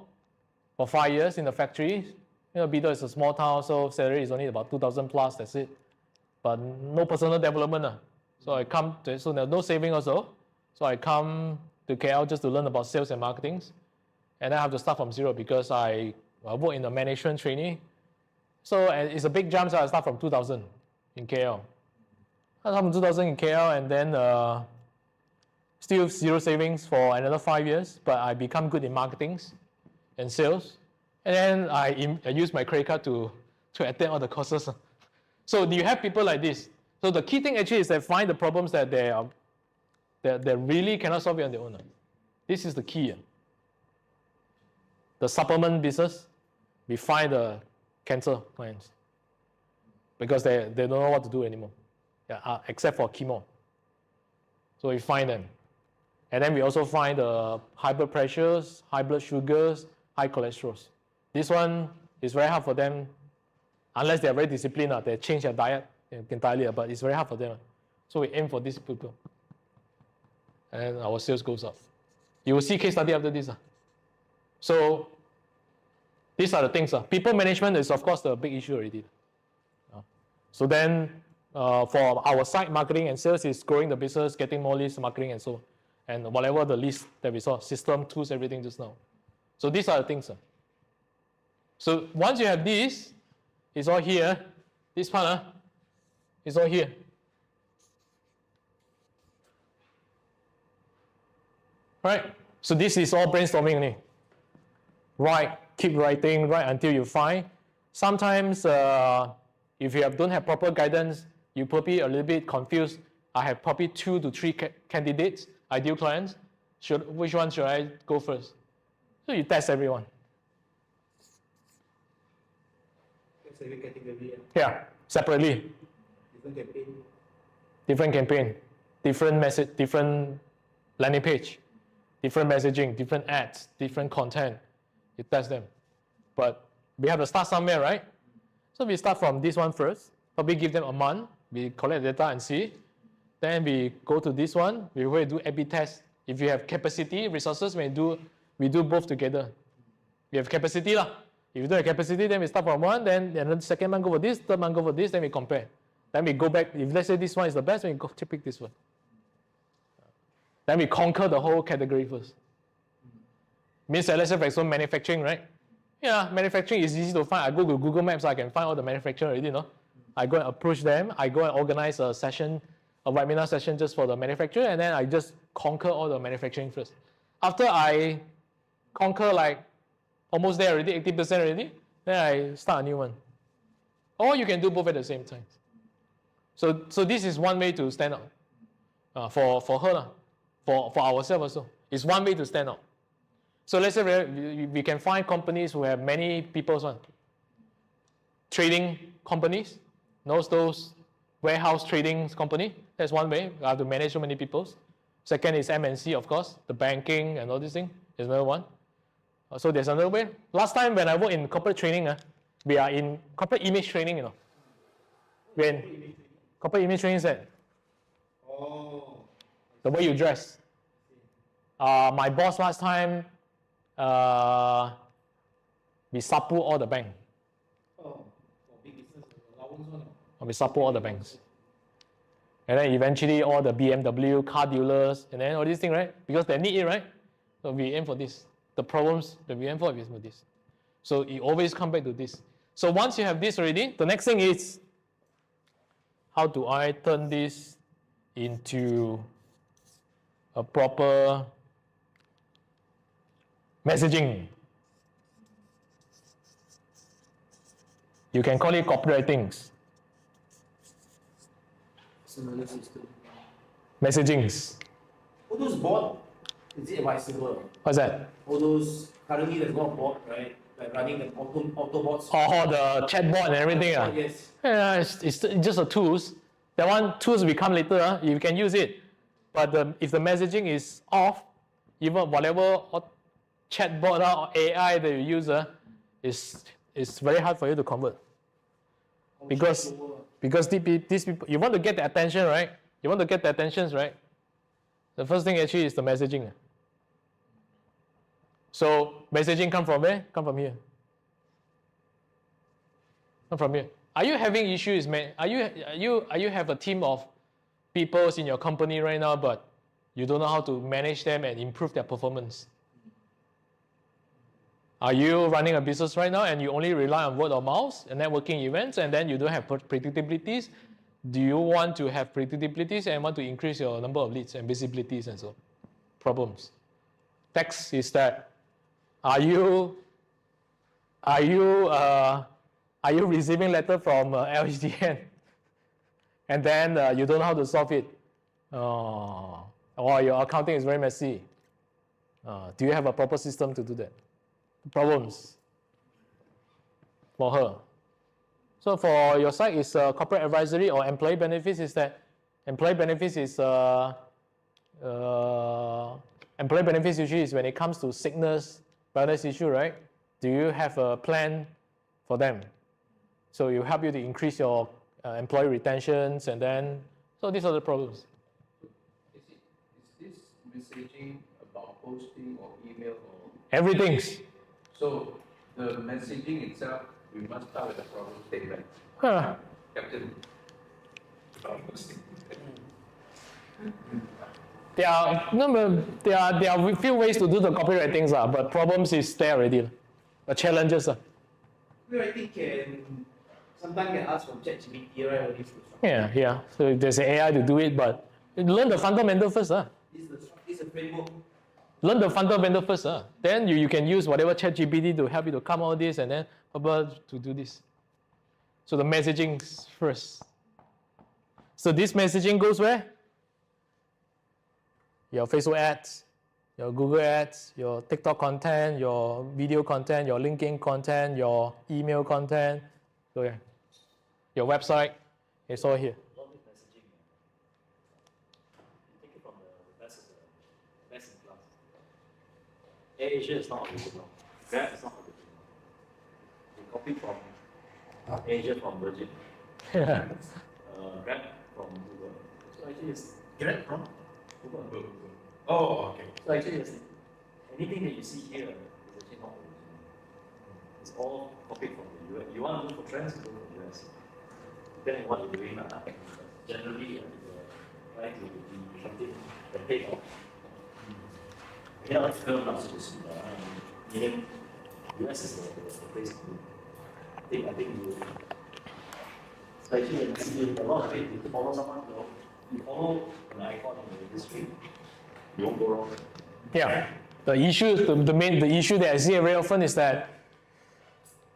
for 5 years in the factory. Bidor is a small town, so salary is only about 2,000 plus, that's it. But no personal development. So there's no saving also. So I come to KL just to learn about sales and marketing. And I have to start from zero because I work in the management training. So it's a big jump, so I start from 2,000 in KL. I start from 2,000 in KL and then still zero savings for another 5 years, but I become good in marketing and sales. And then I use my credit card to attend all the courses. So you have people like this. So the key thing actually is they find the problems that they really cannot solve it on their own. This is the key. The supplement business, we find the cancer clients because they don't know what to do anymore, except for chemo. So we find them. And then we also find the high blood pressures, high blood sugars, high cholesterol. This one is very hard for them unless they are very disciplined. They change their diet entirely, but it's very hard for them. So we aim for these people. And our sales goes up. You will see case study after this. So these are the things. People management is, of course, the big issue already. So then for our side, marketing and sales is growing the business, getting more leads, marketing and so on. And whatever the list that we saw, system, tools, everything just now. So these are the things. So once you have this, it's all here. This part, it's all here. Right? So this is all brainstorming only. Write, keep writing, write until you find. Sometimes if you don't have proper guidance, you probably a little bit confused. I have probably 2 to 3 candidates, ideal clients. Which one should I go first? So you test everyone. It's every category. Yeah, separately. Different campaign. Different message, different landing page, different messaging, different ads, different content. You test them. But we have to start somewhere, right? So we start from this one first. Probably give them a month. We collect data and see. Then we go to this one. We will do A/B test. If you have capacity, resources, we do both together. We have capacity. If you don't have capacity, then we start from one. Then the second month go for this, third month go for this. Then we compare. Then we go back. If let's say this one is the best, then we go to pick this one. Then we conquer the whole category first. Means that let's say for example manufacturing, right? Yeah, manufacturing is easy to find. I go to Google Maps, so I can find all the manufacturer already, I go and approach them. I go and organize a session, a webinar session just for the manufacturer, and then I just conquer all the manufacturing first. After I conquer almost there already, 80% already, then I start a new one. Or you can do both at the same time. So this is one way to stand out for her, for ourselves also. It's one way to stand out. So let's say we can find companies who have many people, trading companies, knows those warehouse trading company. That's one way. I have to manage so many people. Second is MNC, of course, the banking and all these things is another one. So there's another way. Last time when I worked in corporate training, we are in corporate image training, you know. When corporate image training is that the way you dress. My boss last time, we sapu all the bank. We sapu all the banks. And then eventually all the BMW car dealers and then all these things, right? Because they need it, right? So we aim for this. The problems that we aim for is for this. So it always come back to this. So once you have this already, the next thing is, how do I turn this into a proper messaging? You can call it copywritings. Messagings. All those bot, is it advisable? What's that? All those, currently there's a lot of bot, right? Like running the Autobots. Oh, the chatbot and everything. Yes. Yeah, it's just a tools. That one, tools will come later. You can use it. But if the messaging is off, even whatever chatbot or AI that you use, it's very hard for you to convert. Because these people, you want to get the attention, right? You want to get the attentions, right? The first thing actually is the messaging. So messaging come from where? Come from here. Come from here. Are you having issues, man? Are you have a team of people in your company right now, but you don't know how to manage them and improve their performance? Are you running a business right now and you only rely on word of mouth and networking events and then you don't have predictabilities? Do you want to have predictabilities and want to increase your number of leads and visibilities and so on? Problems. Text is that, are you receiving letter from LHDN and then you don't know how to solve it? Or your accounting is very messy. Do you have a proper system to do that? Problems for her. So for your side is corporate advisory or employee benefits is that employee benefits is employee benefits usually is when it comes to sickness, wellness issue, right? Do you have a plan for them? So it will help you to increase your employee retentions and then, so these are the problems. Is this messaging about posting or email or? Everything. So the messaging itself, we must start with a problem statement. Captain. There are a few ways to do the copywritings, but problems is there already. The challenges. Copywriting can sometimes can ask from ChatGPT, right? Or this Yeah. So there's an AI to do it, but learn the fundamental first. This is a framework. Learn the fundamental first. Then you can use whatever ChatGPT to help you to come out this and then to do this. So the messaging first. So this messaging goes where? Your Facebook ads, your Google ads, your TikTok content, your video content, your LinkedIn content, your email content. So yeah. Your website, it's all here. A lot of this messaging, you take it from the best in class. AirAsia is not original. Grab is not original. We copy from Asia from Virgin. Yeah. Grab from Google. So actually it's Get from? Google. Oh, okay. So actually it's, anything that you see here is actually not original. It's all copied from the US. You want to look for trends, go for the US. Depending on what you're doing, generally you're trying to be something that pays off. Yeah, like film not supposed to be meaning US is the place to do. I think you, so actually you see a lot of it, you follow someone, you follow an icon in the industry, you won't go wrong. Yeah. The issue, the issue that I see very often is that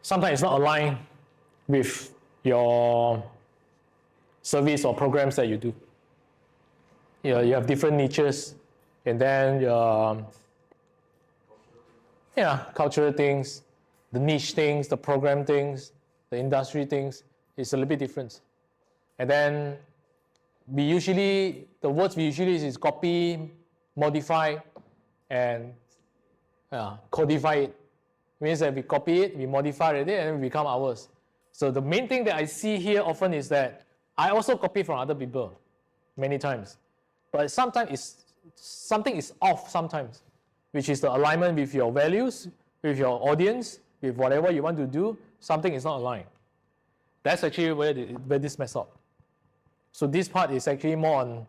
sometimes it's not aligned with your service or programs that you do. You have different niches, and then cultural things, the niche things, the program things, the industry things, it's a little bit different. And then the words we usually use is copy, modify, and codify it. Means that we copy it, we modify it, and it become ours. So the main thing that I see here often is that I also copy from other people many times. But sometimes something is off sometimes, which is the alignment with your values, with your audience, with whatever you want to do, something is not aligned. That's actually where this mess up. So this part is actually more on,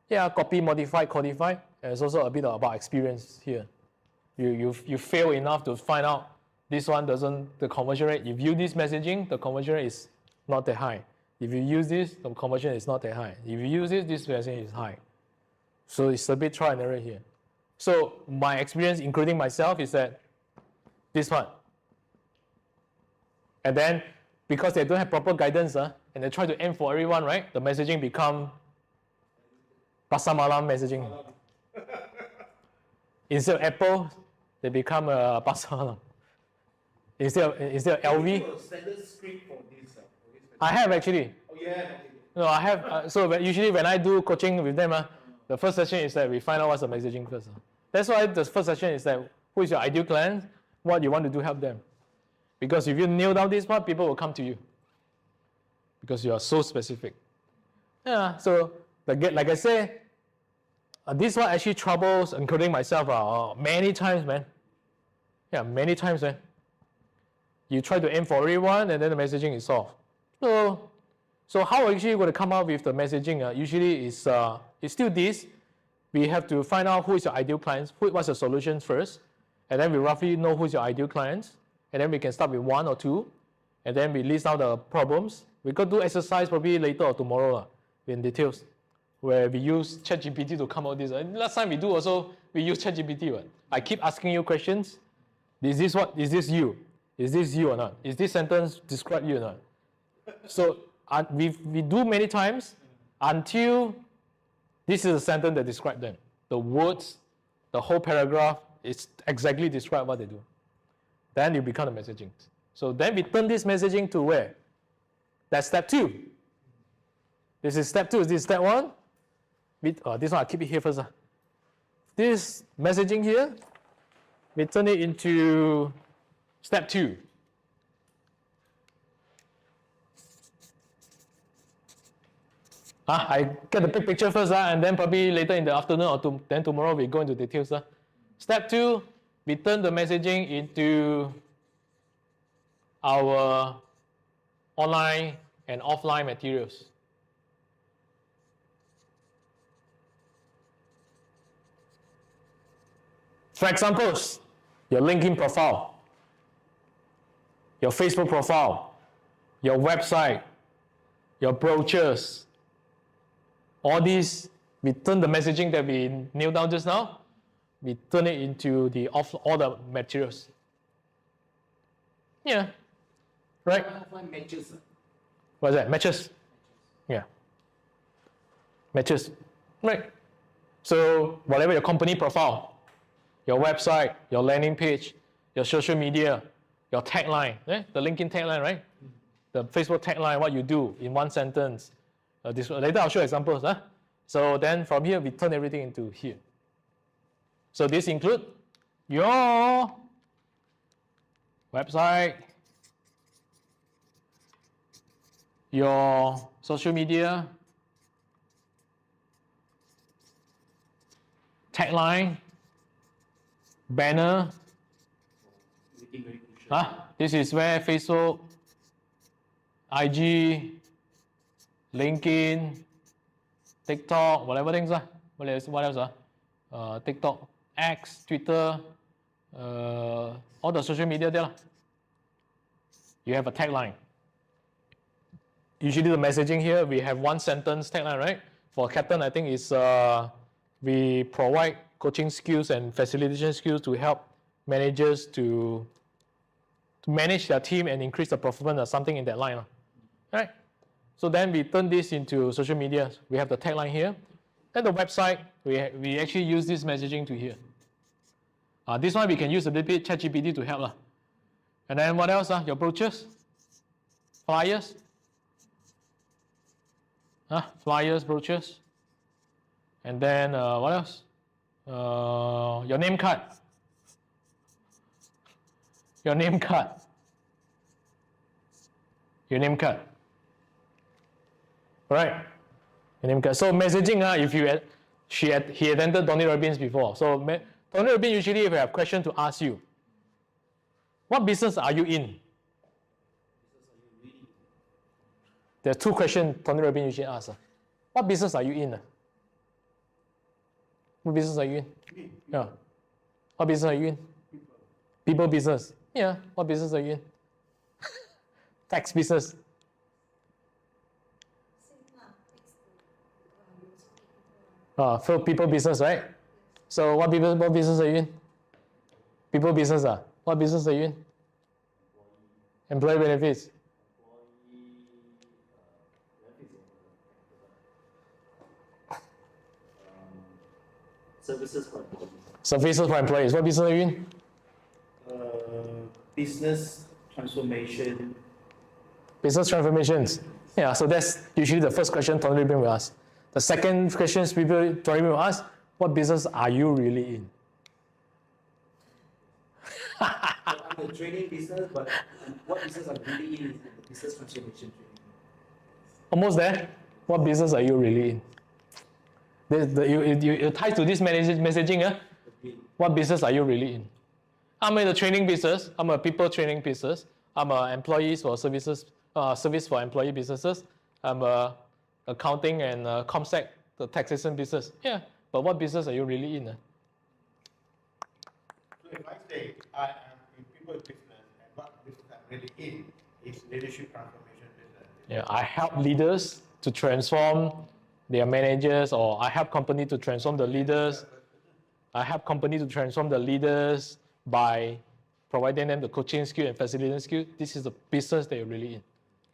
copy, modify, codify, and it's also a bit about experience here. You fail enough to find out this one the conversion rate. If you use this messaging, the conversion rate is not that high. If you use this, the conversion is not that high. If you use this messaging is high. So it's a bit trial and error here. So my experience, including myself, is that this one. And then, because they don't have proper guidance, and they try to aim for everyone, right? The messaging become pasar malam messaging. Instead of Apple, they become pasar malam. Instead of LV. Standard script for this. I have actually. Oh, yeah. No, I have. Usually when I do coaching with them, the first session is that we find out what's the messaging first. That's why the first session is that who is your ideal client, what you want to do help them. Because if you nail down this part, people will come to you. Because you are so specific. Yeah, so like I say, this one actually troubles, including myself, many times, man. Yeah, many times, man. You try to aim for everyone, and then the messaging is off. So how actually you're going to come up with the messaging? Usually it's still this. We have to find out who is your ideal clients, what's the solution first, and then we roughly know who's your ideal clients, and then we can start with one or two, and then we list out the problems. We could do exercise probably later or tomorrow in details, where we use ChatGPT to come out with this. Last time we use ChatGPT. Right? I keep asking you questions. Is this you? Is this you or not? Is this sentence describe you or not? So we do many times until this is a sentence that describes them. The words, the whole paragraph is exactly describe what they do. Then you become the messaging. So then we turn this messaging to where? That's step 2. This is step 2. Is this step 1? This one, I'll keep it here first. This messaging here, we turn it into step 2. I get the big picture first, and then probably later in the afternoon or then tomorrow we go into details. Step 2, we turn the messaging into our online and offline materials. For examples, your LinkedIn profile, your Facebook profile, your website, your brochures, all these, we turn the messaging that we nailed down just now, we turn it into all the materials. Yeah. Right? Offline matches. What's that? Matches? Yeah. Matches. Right. So whatever your company profile, your website, your landing page, your social media, your tagline, the LinkedIn tagline, right? The Facebook tagline, what you do in one sentence. Later I'll show examples. So then from here, we turn everything into here. So this includes your website, your social media, tagline, banner. This is where Facebook, IG, LinkedIn, TikTok, whatever things are. What else? TikTok, X, Twitter, all the social media there. You have a tagline. Usually the messaging here, we have one sentence tagline, right? For Captain, I think it's we provide coaching skills and facilitation skills to help managers to manage their team and increase the performance or something in that line. Right? So then we turn this into social media. We have the tagline here. Then the website, we actually use this messaging to here. This one we can use a little bit ChatGPT to help. And then what else? Your brochures, flyers, Flyers, brochures. And then what else? Your name card. Your name card. Your name card. Right? Your name card. So messaging, if he attended Tony Robbins before. So Tony Robbins usually if you have question to ask you, what business are you in? There are two questions Tony Robbins usually asks. What business are you in? What business are you in? Yeah. What business are you in? People business. Yeah. What business are you in? Tax business. For people business, right? So what business are you in? People business. What business are you in? Employee benefits. Services for employees. Services for employees. What business are you in? Business transformation. Business transformations. Yeah, so that's usually the first question Tony Robbins will ask. The second question Tony Robbins will ask, what business are you really in? So I'm the training business, but what business I'm really in is the business transformation training. Almost there. What business are you really in? You tie to this messaging. What business are you really in? I'm in the training business. I'm a people training business. I'm an employees for services, service for employee businesses. I'm a accounting and ComSec, the taxation business. Yeah, but what business are you really in? So if I say I am in people business and what business I'm really in is leadership transformation business. Yeah, I help leaders to transform their managers, or I help company to transform the leaders. I help company to transform the leaders by providing them the coaching skill and facilitating skill. This is the business that you're really in.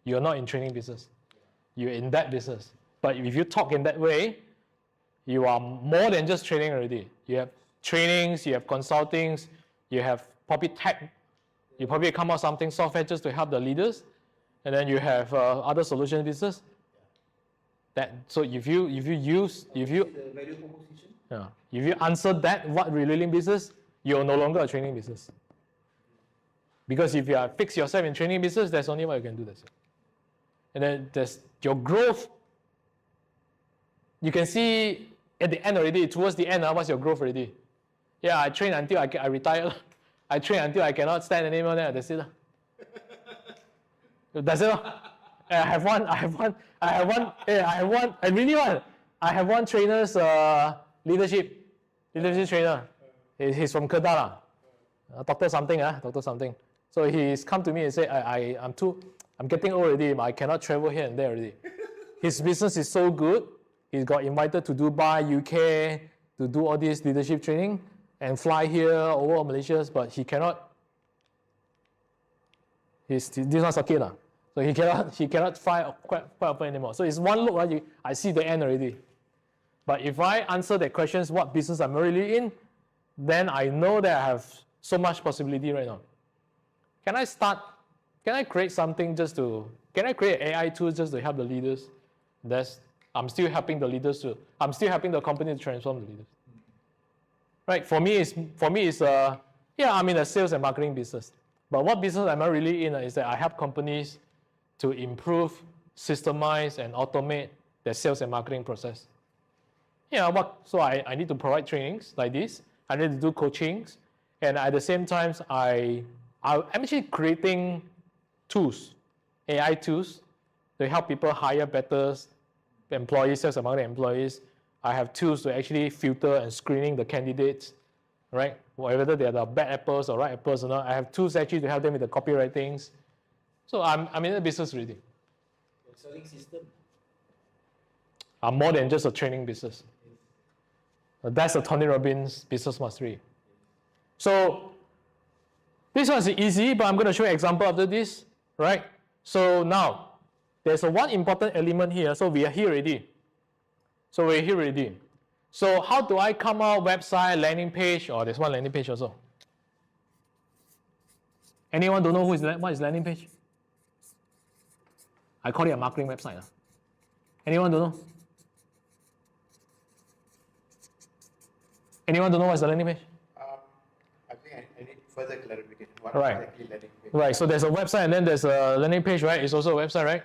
You're not in training business. You're in that business. But if you talk in that way, you are more than just training already. You have trainings, you have consultings, you have probably tech. You probably come out something software just to help the leaders, and then you have other solution business. So if you the value proposition. if you answer that what relating business, you're no longer a training business. Because if you are fix yourself in training business, that's only what you can do. That's it. And then there's your growth. You can see at the end already, towards the end, what's your growth already? Yeah, I train until I retire. I train until I cannot stand anymore. Then that's it. That's it. I have one. I really want. I have one trainer's leadership trainer. He's from Kedah, Doctor something. So he's come to me and said, I'm getting old already, but I cannot travel here and there already. His business is so good. He got invited to Dubai, UK, to do all this leadership training and fly here over Malaysia, but he cannot. This one's okay lah. So he cannot fly quite often anymore. So it's one look, right? I see the end already. But if I answer that questions, what business I'm really in, then I know that I have so much possibility right now. Can I create something can I create AI tools just to help the leaders? I'm still helping the leaders I'm still helping the company to transform the leaders. Right, for me it's I'm in a sales and marketing business. But what business am I really in is that I help companies to improve, systemize, and automate their sales and marketing process. So I need to provide trainings like this. I need to do coachings, and at the same time, I'm actually creating tools, AI tools, to help people hire better employees, sales and marketing employees. I have tools to actually filter and screening the candidates, right? Whether they are the bad apples or right apples or not. I have tools actually to help them with the copywritings. So I'm in the business already. You're selling system. I'm more than just a training business. That's the Tony Robbins business mastery. So this one's easy, but I'm going to show you an example after this, right? So now, there's one important element here. So we are here already. So how do I come out website, landing page, or there's one landing page also? Anyone don't know what is landing page? I call it a marketing website. Anyone don't know? Anyone don't know what's the landing page? I think I need further clarification. What Right. exactly landing page? Right, so there's a website and then there's a landing page, right? It's also a website, right?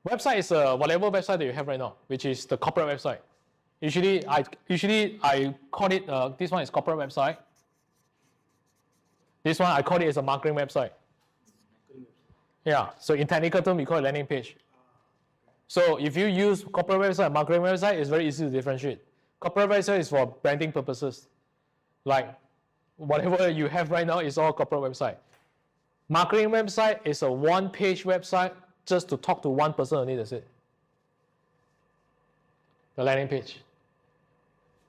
Website is whatever website that you have right now, which is the corporate website. Usually I call it, this one is corporate website. This one I call it as a marketing website. Yeah, so in technical term we call it landing page. So if you use corporate website and marketing website, it's very easy to differentiate. Corporate website is for branding purposes. Like whatever you have right now is all corporate website. Marketing website is a one-page website just to talk to one person only, that's it. The landing page.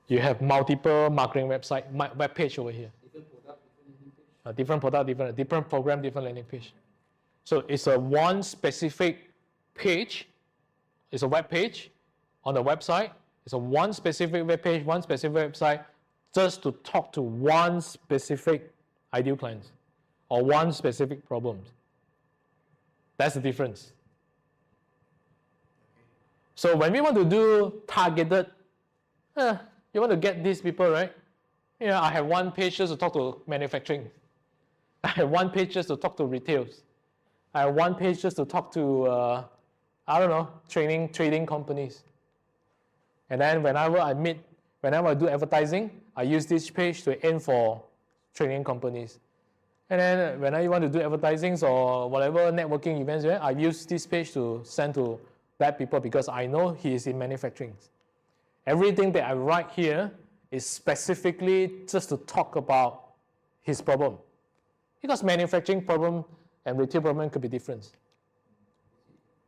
You have multiple marketing website, web page over here. Different product, different program, different landing page. So it's a one specific page. It's a web page on the website. It's a one specific web page, one specific website, just to talk to one specific ideal client or one specific problem. That's the difference. So when we want to do targeted, you want to get these people, right? Yeah, I have one page just to talk to manufacturing. I have one page just to talk to retails. I have one page just to talk to, I don't know, trading companies. And then whenever I do advertising, I use this page to aim for trading companies. And then when I want to do advertising or whatever networking events, I use this page to send to that people because I know he is in manufacturing. Everything that I write here is specifically just to talk about his problem. Because manufacturing problem and retail problem could be different.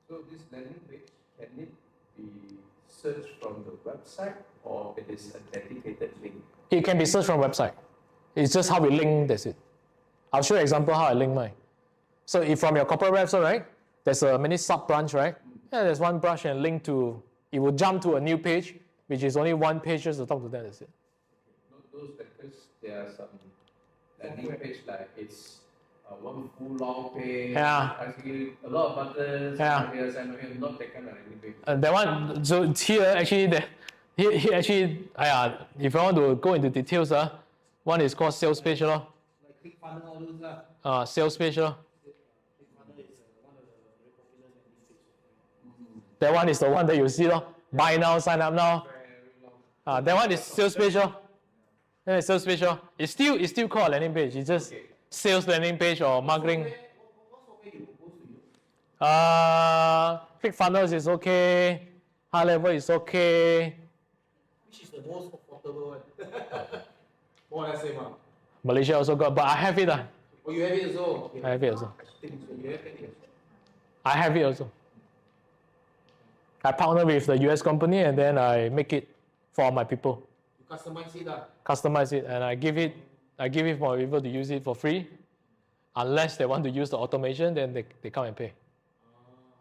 So this landing page, can it be searched from the website or it is a dedicated link? It can be searched from website. It's just how we link, that's it. I'll show you an example how I link mine. So if from your corporate website, right, there's a many sub-branch, right? Yeah, there's one branch and link to, it will jump to a new page, which is only one page just to talk to them, that's it. Those vectors, there are some landing page like it's one full long page, asking a lot of buttons, ideas, and not that kind of landing page. That one, so here actually, here actually, if I want to go into details, one is called sales page, Like click funnel, all those, sales page. click funnel is one of the very popular landing pages. That one is the one that you see, buy now, sign up now. That one is sales page. Yeah, sales page. It's still called a landing page. It's just sales landing page or marketing. What software you propose to use? Click funnels is okay. High level is okay. Which is the most affordable one? More or less same. Malaysia also got, but I have it. Oh, you have it also? Okay. I have it also. You have it. I have it also. I partner with the US company and then I make it for my people. You customize it. Customize it and I give it for people to use it for free. Unless they want to use the automation, then they come and pay.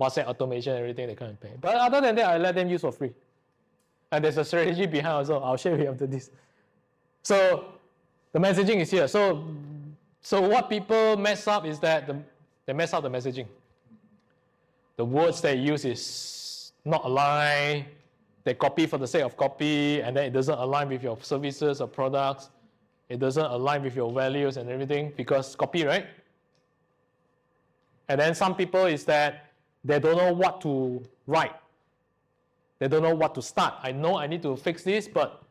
WhatsApp automation, everything, they come and pay. But other than that, I let them use for free. And there's a strategy behind also. I'll share with you after this. So the messaging is here. So what people mess up is that they mess up the messaging. The words they use is not aligned. They copy for the sake of copy, and then it doesn't align with your services or products. It doesn't align with your values and everything because copy, right? And then some people is that they don't know what to write. They don't know what to start. I know I need to fix this, but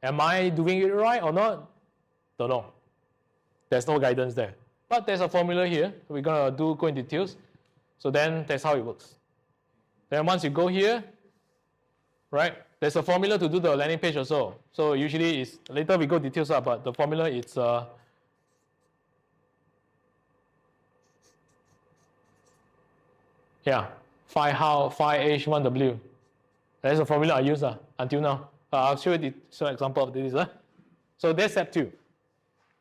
am I doing it right or not? Don't know. There's no guidance there. But there's a formula here. We're going to go in details. So then that's how it works. Then once you go here, right, there's a formula to do the landing page also. So usually it's, later we go details up, but the formula is 5H, 1W. That's the formula I use until now. I'll show you some example of this. So that's step 2.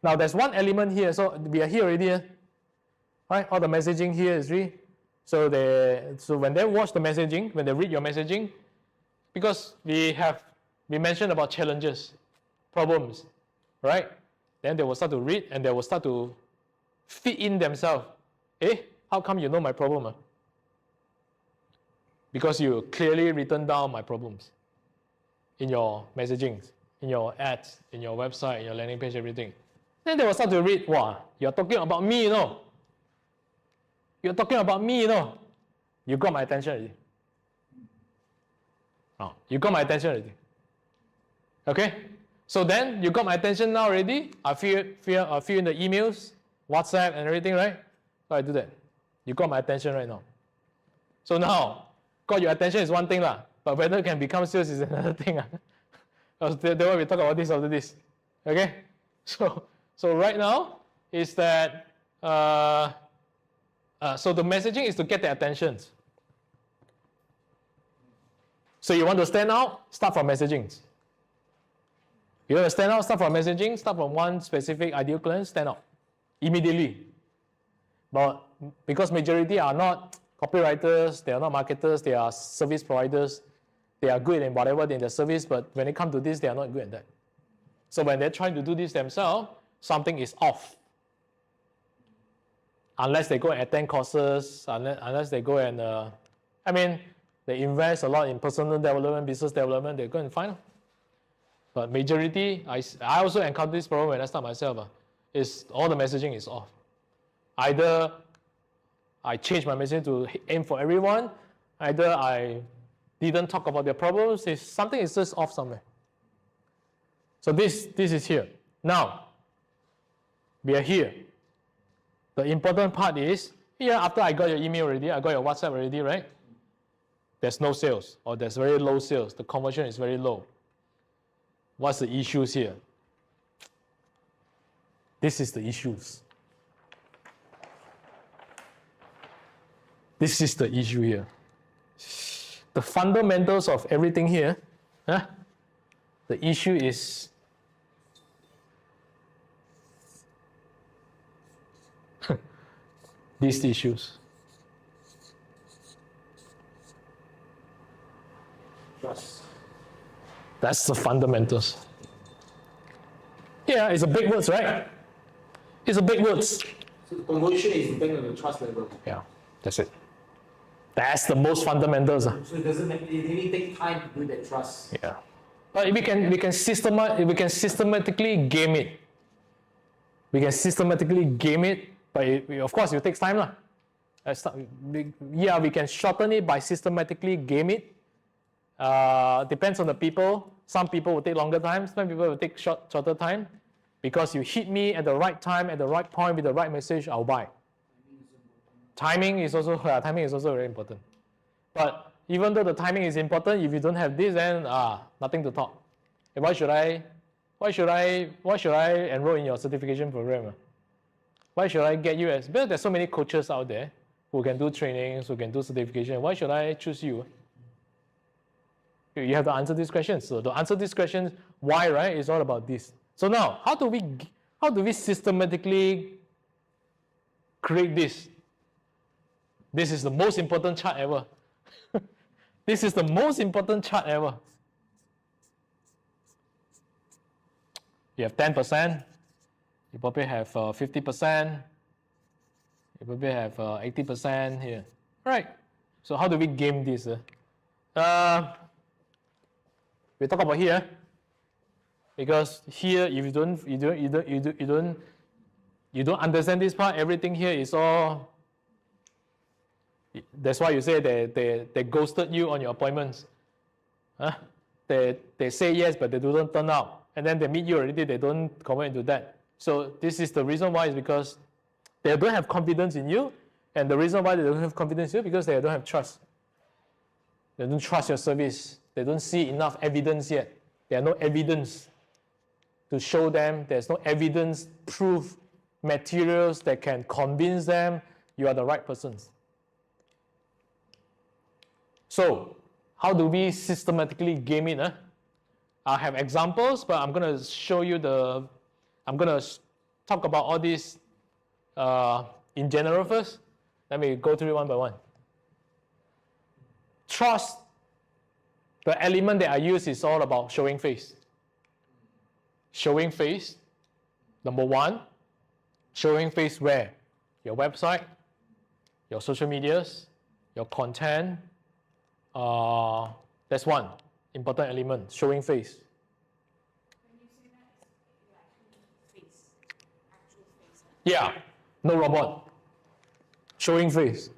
Now there's one element here. So we are here already. Right? All the messaging here is free. So when they watch the messaging, when they read your messaging, because we mentioned about challenges, problems, right? Then they will start to read and they will start to fit in themselves. How come you know my problem? because you clearly written down my problems in your messaging, in your ads, in your website, in your landing page, everything. Then they will start to read, wow, you're talking about me, you know. You're talking about me, you know. You got my attention already. Oh, you got my attention already. Okay? So then, you got my attention now already. I fill in the emails, WhatsApp and everything, right? So I do that. You got my attention right now. So now, got your attention is one thing lah, but whether it can become sales is another thing. Then we talk about this after this. Okay? So right now is that so the messaging is to get their attention. So you want to stand out, start from messaging. You want to stand out, start from messaging, start from one specific ideal client, stand out immediately. But because majority are not copywriters, they are not marketers, they are service providers, they are good in whatever in their service, but when it comes to this, they are not good at that. So when they're trying to do this themselves, something is off. Unless they go and attend courses, unless they go and, they invest a lot in personal development, business development, they go and find out. But majority, I also encounter this problem when I start myself, is all the messaging is off. Either I change my messaging to aim for everyone, either I didn't talk about their problems, if something is just off somewhere. So this is here. Now, we are here. The important part is, here after I got your email already, I got your WhatsApp already, right? There's no sales, or there's very low sales. The conversion is very low. What's the issues here? This is the issues. This is the issue here. The fundamentals of everything here, the issue is these issues. Trust. That's the fundamentals. Yeah, it's a big words, right? It's a big words. So the conversion is depending on the trust level. Yeah, that's it. That's the most fundamentals. So it doesn't make, it really take time to build that trust. Yeah. But we can systematically game it. We can systematically game it, but of course it takes time lah. Yeah, we can shorten it by systematically game it. Depends on the people. Some people will take longer time, some people will take shorter time. Because you hit me at the right time, at the right point with the right message, I'll buy. Timing is also very important. But even though the timing is important, if you don't have this, then nothing to talk. Why should I enroll in your certification program? Why should I get you because there's so many coaches out there who can do trainings, who can do certification. Why should I choose you? You have to answer these questions. So to answer these questions, why, right, is all about this. So now, how do we systematically create this? This is the most important chart ever. This is the most important chart ever. You have 10%, you probably have 50%, you probably have 80% here. Right. So how do we game this? We talk about here, because here if you don't understand this part, everything here is all. That's why you say they ghosted you on your appointments. They say yes, but they don't turn out. And then they meet you already, they don't commit into that. So this is the reason why, is because they don't have confidence in you. And the reason why they don't have confidence in you, because they don't have trust. They don't trust your service. They don't see enough evidence yet. There are no evidence to show them. There's no evidence, proof, materials that can convince them you are the right person. So, how do we systematically game it? I have examples, but I'm going to show you I'm going to talk about all these in general first. Let me go through it one by one. Trust, the element that I use is all about showing face. Showing face, number one. Showing face where? Your website, your social medias, your content, That's one important element, showing face. When you say that, you actually face, actual face. Yeah, no robot. Showing face.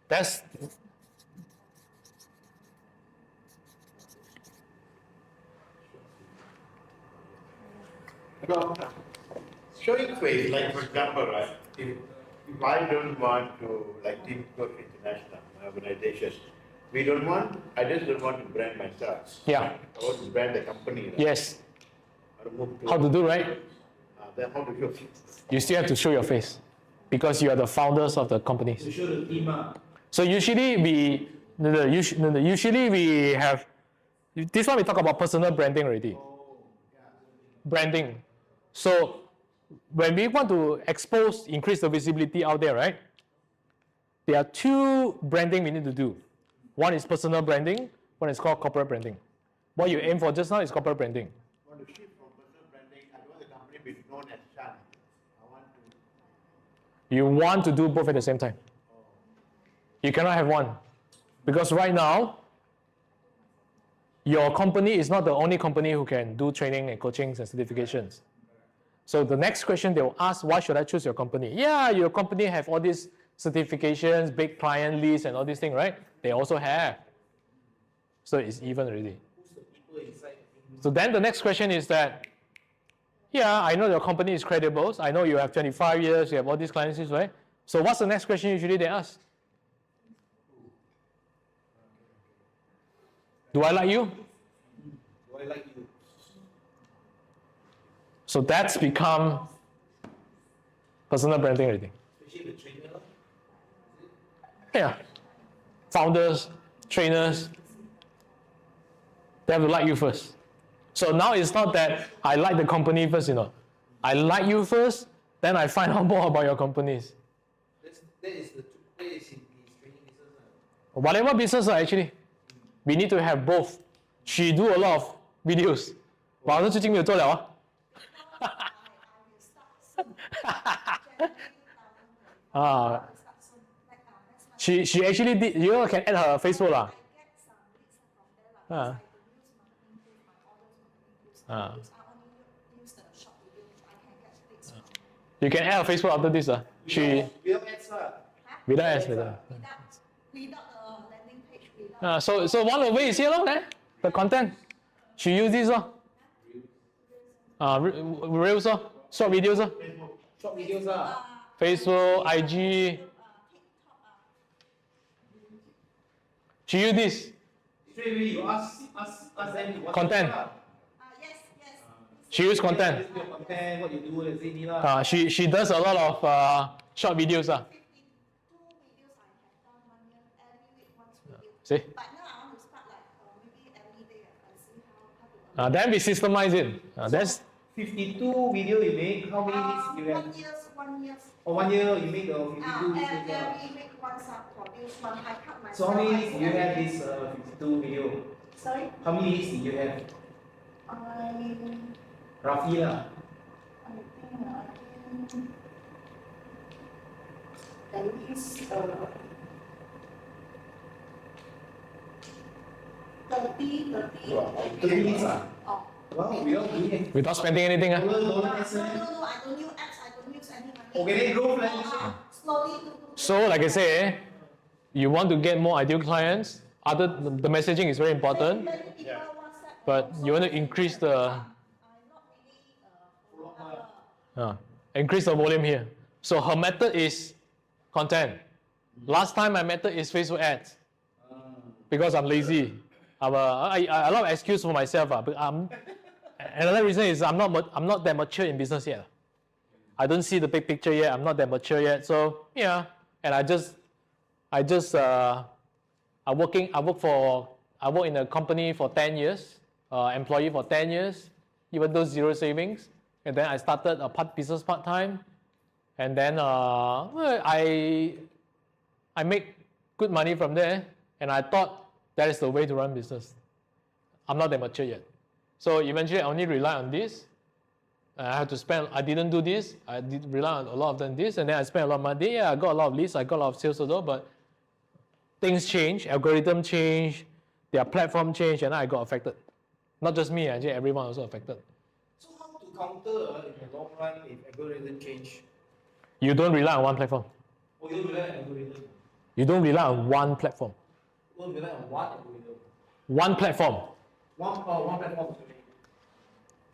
That's Showing face, like for example, right, if I don't want to, like Team Cook International, my organization, I just don't want to brand myself. yeah. I want to brand the company. Right? Yes. I How to do, right? Then how to show face? You still have to show your face because you are the founders of the companies. To show the team. So usually we have this one we talk about personal branding already. Branding. So when we want to increase the visibility out there, right? There are two branding we need to do. One is personal branding, one is called corporate branding. What you aim for just now is corporate branding. I want to shift from personal branding. I don't want the company to be known as Chan. I want to. You want to do both at the same time. You cannot have one. Because right now, your company is not the only company who can do training and coachings and certifications. So the next question they will ask, why should I choose your company? Yeah, your company have all these certifications, big client lists and all these things, right? They also have. So it's even already. So then the next question is that, yeah, I know your company is credible. I know you have 25 years, you have all these clients, right? So what's the next question usually they ask? Do I like you? Do I like you? So that's become personal branding already. Especially the trainer. Yeah. Founders, trainers, they have to like you first. So now it's not that I like the company first, I like you first, then I find out more about your companies. That is in his training business. Whatever business actually, we need to have both. She do a lot of videos. 哇，我最近没有做了啊。She actually did. You can add her Facebook lah. You can add her Facebook after this She without ads. Without the landing page, So one of the ways is here there. The content. She use this Reels short videos Short videos Facebook, IG. She use this Straight away you ask them what content. yes. She use content. This is your content, what you do, let's say me lah. She does a lot of short videos 52 videos I have done 1 year, every week once video. See? But now I want to start like maybe every day I see how to. Then we systemize it. That's 52 video you make, how many weeks you have? 1 year. Oh, 1 year you make the 52 videos. Every week once I produce one, I cut myself. So how many weeks do you have this 52 video? Sorry? How many weeks do you have? Roughly lah. I think at least 30 weeks ah. Oh. Wow, we all doing it. without spending anything. No, I don't use apps, I don't use any money. Organic growth lah. Slowly. So like I say, you want to get more ideal clients. The messaging is very important, Many people WhatsApp, but you want to increase the I'm not really increase the volume here. So her method is content. Last time my method is Facebook ads because I'm lazy. I a lot of excuse for myself. But another reason is I'm not that mature in business yet. I don't see the big picture yet. I'm not that mature yet. So yeah, and I work in a company for 10 years, employee for 10 years, even though zero savings. And then I started a business part-time. And then I make good money from there. And I thought that is the way to run business. I'm not that mature yet. So eventually I only rely on this. I didn't do this. I did rely on a lot of this. And then I spent a lot of money. Yeah, I got a lot of leads. I got a lot of sales although, but things change, algorithm change, their platform change, and I got affected. Not just me, actually everyone also affected. So how to counter in the long run if algorithm change? You don't rely on one platform. Oh, you don't rely on algorithm. You don't rely on one platform. You don't rely on one algorithm. One platform. One platform is only.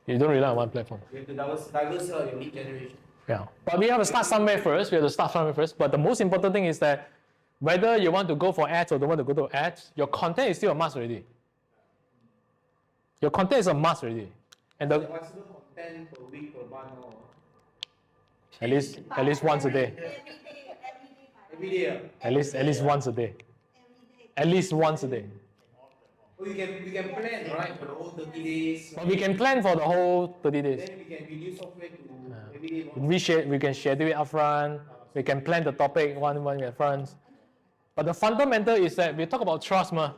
You don't rely on one platform. You have to diversify your lead generation. Yeah. But we have to start somewhere first. But the most important thing is that whether you want to go for ads or don't want to go to ads, your content is still a must already. Your content is a must already. And the, Possible content per week, per month, or at least once a day. every day. At least once a day. At least once a day. Oh, we can plan, right, for the whole 30 days. But we can plan for the whole 30 days. Then we can reduce software to every day. We can schedule it upfront. We can plan the topic one in advance. But the fundamental is that we talk about trust, ma.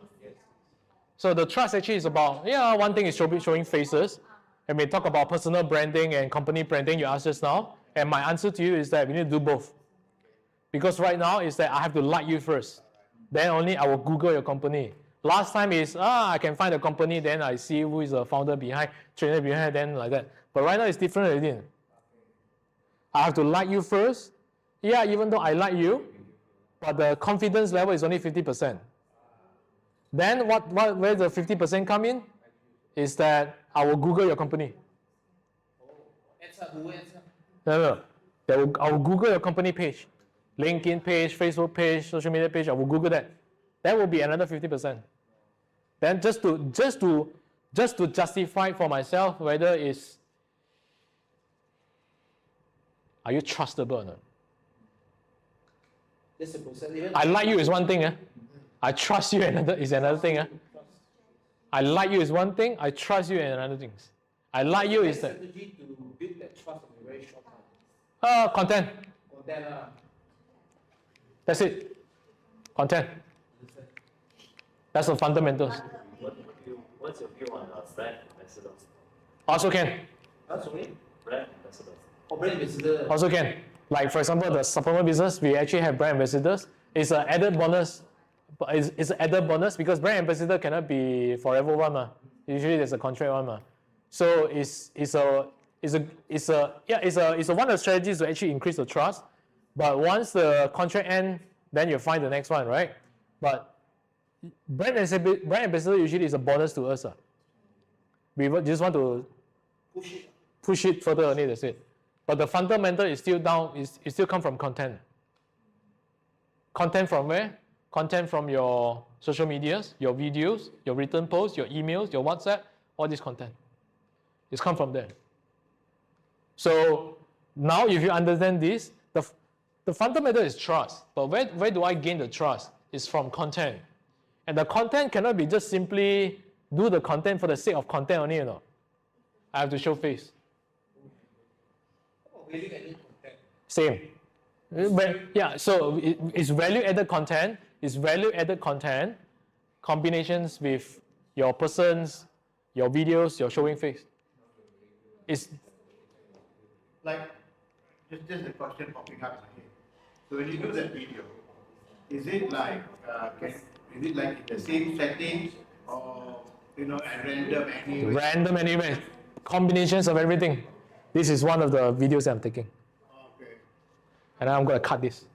So the trust actually is about, one thing is showing faces. And we talk about personal branding and company branding, you asked just now. And my answer to you is that we need to do both. Because right now is that I have to like you first. Then only I will Google your company. Last time is, I can find a company, then I see who is the founder behind, trainer behind, then like that. But right now it's different already. I have to like you first. Yeah, even though I like you, but the confidence level is only 50%. Then where the 50% come in is that I will Google your company. No. I will Google your company page, LinkedIn page, Facebook page, social media page. I will Google that. That will be another 50%. Then just to justify for myself whether are you trustable or not? I like you is one thing. I trust you is another thing. I like you is one thing. I trust you is another thing. I like you is that. Strategy to build that trust in a very short time. Content. That's it. Content. That's the fundamentals. What's your view on brand ambassadors? Also can. Brand ambassadors. Oh, brand ambassador. Also can. Like for example, the supplement business, we actually have brand ambassadors. It's an added bonus. It's an added bonus because brand ambassador cannot be forever one. Usually there's a contract one. So it's one of the strategies to actually increase the trust. But once the contract ends, then you find the next one, right? But brand ambassador usually is a bonus to us. We just want to push it further only, that's it. But the fundamental is still down, it still come from content. Content from where? Content from your social medias, your videos, your written posts, your emails, your WhatsApp, all this content. It's come from there. So now if you understand this, the fundamental is trust. But where do I gain the trust? It's from content. And the content cannot be just simply do the content for the sake of content only, I have to show face. Same. So it's value-added content. It's value-added content combinations with your persons, your videos, your showing face. It's like just a question popping up here. So when you do that video, is it like in the same settings or at random anyway? Random anyway. Combinations of everything. This is one of the videos I'm taking. Okay. And I'm going to cut this.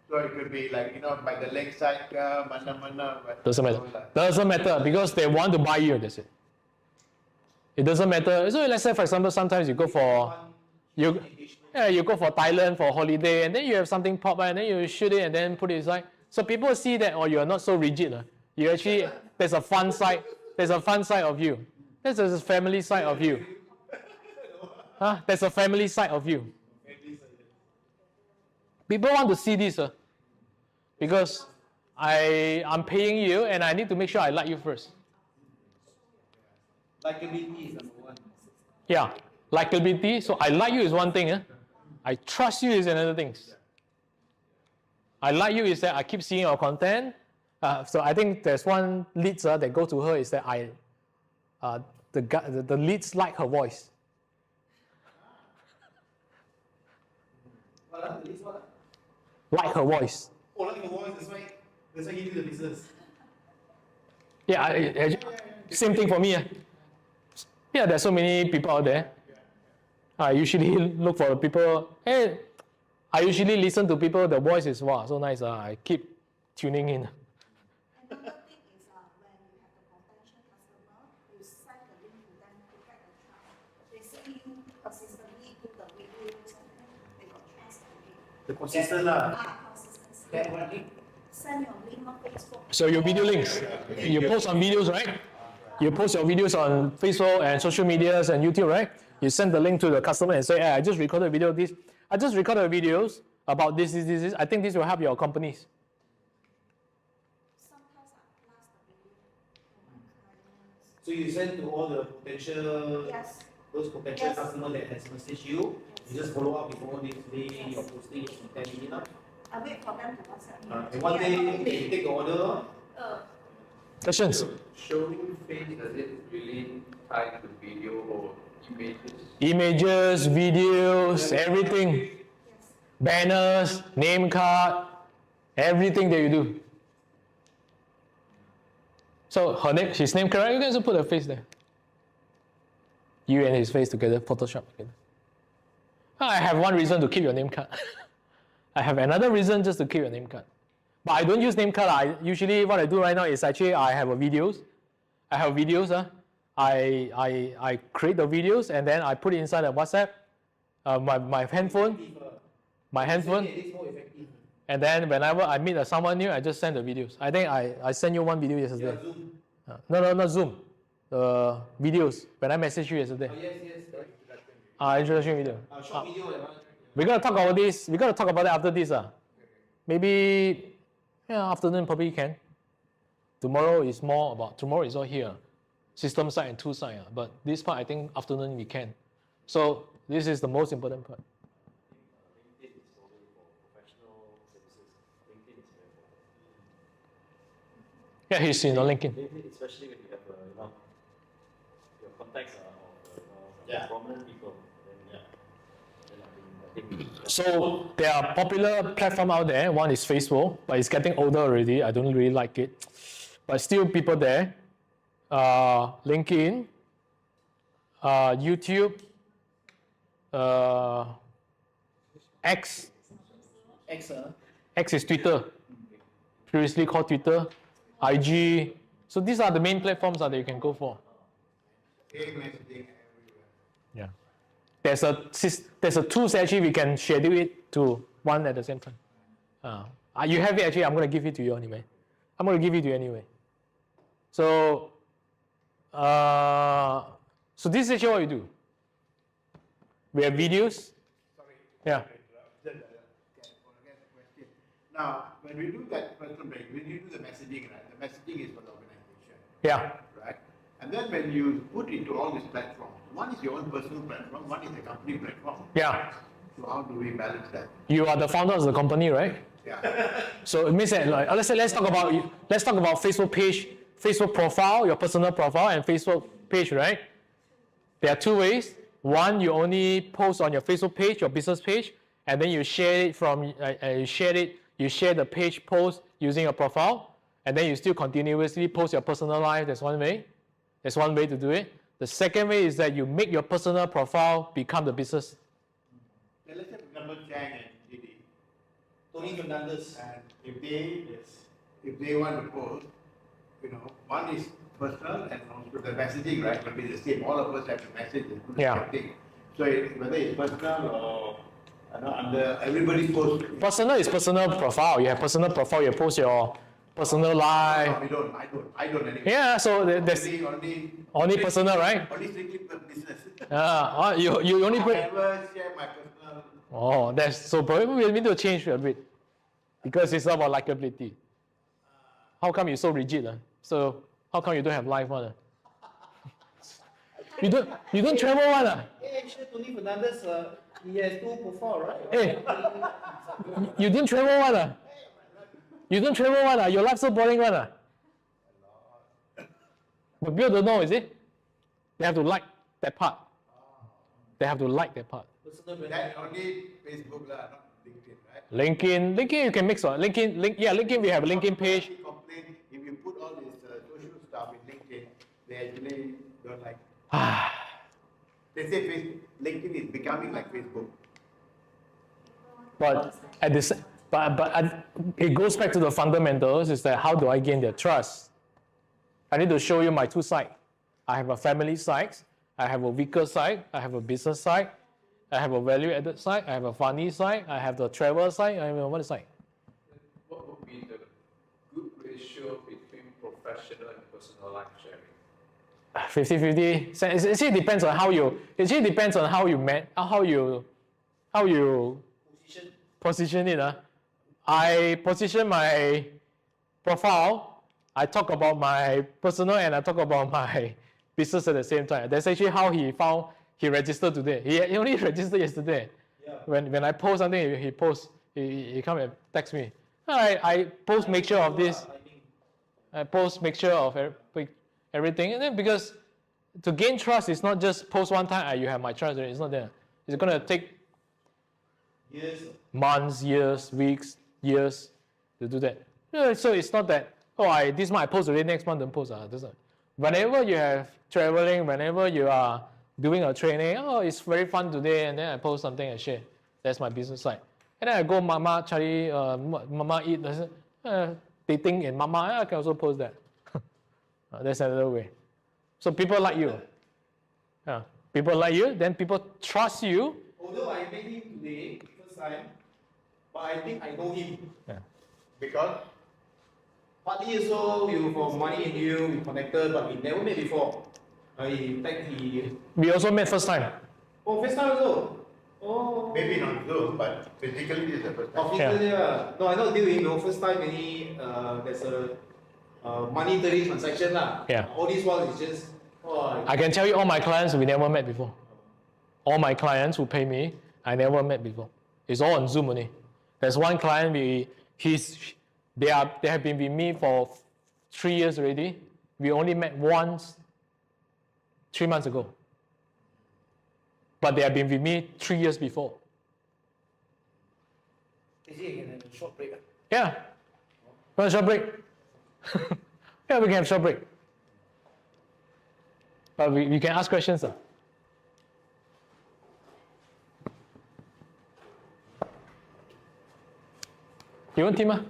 So it could be like, by the leg side, mana. Doesn't matter. Doesn't matter because they want to buy you, that's it. It doesn't matter. So let's say, for example, sometimes you go for Thailand for holiday and then you have something pop and then you shoot it and then put it aside. So people see that, you're not so rigid. You actually, there's a fun side. There's a fun side of you. There's a family side of you. There's a family side of you. People want to see this because I'm paying you and I need to make sure I like you first. Likability is number one. Yeah, likability. So I like you is one thing. I trust you is another thing. I like you is that I keep seeing your content. So I think there's one leads that go to her is that the leads like her voice. What? Like her voice. Oh, like your voice, that's why. That's why you do the business. Yeah, same thing for me. Yeah, there's so many people out there. I usually look for the people. Hey, I usually listen to people. The voice is wow, so nice. I keep tuning in. Another thing is when you have the potential customer, you send the link to them to get the trust. They see you consistently do the videos and then they got trust in you. The consistent lah. Consistency. That one link. Send your link on Facebook. So your video links, you post on videos, right? You post your videos on Facebook and social medias and YouTube, right? You send the link to the customer and say, hey, I just recorded a video of this. I just recorded videos about this. I think this will help your companies. Sometimes I blast the video to my clients. So you send to all the potential, Yes. those potential Yes. customers that has messaged you. You just follow up with all this link, your posting, in 10 minutes. I wait for them to WhatsApp me. And one day they take the order. Questions? Showing face, does it really tie to video or images? Images, videos, everything. Yes. Banners, name card, everything that you do. So his name correct, you can just put a face there. You and his face together, Photoshop together. I have one reason to keep your name card. I have another reason just to keep your name card. But I don't use name card. Usually what I do right now is actually I have videos. I have videos. I create the videos and then I put it inside a WhatsApp, my handphone, It's more effective. and then whenever I meet someone new, I just send the videos. I think I sent you one video yesterday. Yeah, Zoom. No, not Zoom. Videos. When I messaged you yesterday. Oh, yes. Introduction video. Short video. We're gonna talk about this. We're gonna talk about it after this. Maybe afternoon probably can. Tomorrow is all here. System side and tool side. But this part I think afternoon we can. So this is the most important part. LinkedIn is only for professional services. LinkedIn is very important. Yeah, he's in on LinkedIn. LinkedIn, especially when you have your contacts are of Yeah. prominent people. Then I think So there are popular platform out there. One is Facebook, but it's getting older already. I don't really like it, but still people there. LinkedIn, YouTube, X. X is Twitter. Previously called Twitter, IG. So these are the main platforms that you can go for. messaging everywhere. Yeah. There's a tools actually we can schedule it to one at the same time. You have it actually. I'm going to give it to you anyway. So, so this is actually what you do. We have videos. Sorry. Yeah. Now, when we do that personal break, when you do the messaging, right? The messaging is for the organization. Yeah. Right? And then when you put into all these platforms, one is your own personal platform, one is the company platform. Yeah. So how do we balance that? You are the founder of the company, right? Yeah. So it means that let's talk about Facebook page, Facebook profile, your personal profile, and Facebook page, right? There are two ways. One, you only post on your Facebook page, your business page, and then you share it from you share the page post using your profile, and then you still continuously post your personal life. That's one way. That's one way to do it. The second way is that you make your personal profile become the business. Now, let's say, for example, Chang and Didi. Tony Fernandez. And if they want to post, one is personal and also the messaging, right, will be the same. All of us have to message and do the Yeah. same thing. So whether it's personal or under everybody posts. Personal is personal profile. You have personal profile. You post your personal life. No, we don't. I don't anyway. Yeah. So there's only personal, right? Only strictly for business. You only I put. never share my personal. Oh, that's so. Probably we need to change a bit because it's about likability. How come you're so rigid? So how come you don't have life one? You don't travel one? Hey, actually, Tony Fernandez, he has two profiles, right? Hey, you didn't travel one? You don't travel one? Your life so boring one? But people don't know, is it? They have to like that part. They have to like that part. Personal brand. That only Facebook lah, LinkedIn, right? LinkedIn, you can mix one. LinkedIn, we have a LinkedIn page. They complain if you put all this social stuff in LinkedIn, they actually don't like. They say LinkedIn is becoming like Facebook. But at this, it goes back to the fundamentals. Is that how do I gain their trust? I need to show you my two sides. I have a family side, I have a weaker side, I have a business side, I have a value-added side, I have a funny side, I have the travel side, I have a what side? What would be the good ratio between professional and personal life sharing? 50-50. So it actually depends on how you. It actually depends on how you position it. I position my profile. I talk about my personal and I talk about my business at the same time. That's actually how he registered today. He only registered yesterday. Yeah. When I post something, he come and text me. I post mixture of this. I post mixture of everything. And then because to gain trust, it's not just post one time, you have my trust. It's not there. It's going to take Yes. months, years, weeks, years to do that. So it's not that, this month I post already, next month don't post. Whenever you have traveling, whenever you are doing a training, it's very fun today, and then I post something and share. That's my business side. And then I go Mama, Charlie, Mama eat, dating in Mama, I can also post that. That's another way. So people like you. People like you, then people trust you. Although I met him today, first time, but I think I know him. Yeah. Because Partly also, we for money in you, we connected, but we never met before. We also met first time. Oh, first time also? Oh. maybe not Zoom, but physically this is the first time. Oh, physically, yeah. No, I not deal with him. First time, there's a monetary transaction lah. Yeah. All this while is just. I can tell you all my clients we never met before. All my clients who pay me, I never met before. It's all on Zoom only. There's one client, they have been with me for 3 years already. We only met once 3 months ago. But they have been with me 3 years before. Is it again a short break? Yeah. Want a short break? Yeah, we can have short break. But we can ask questions.有问题吗？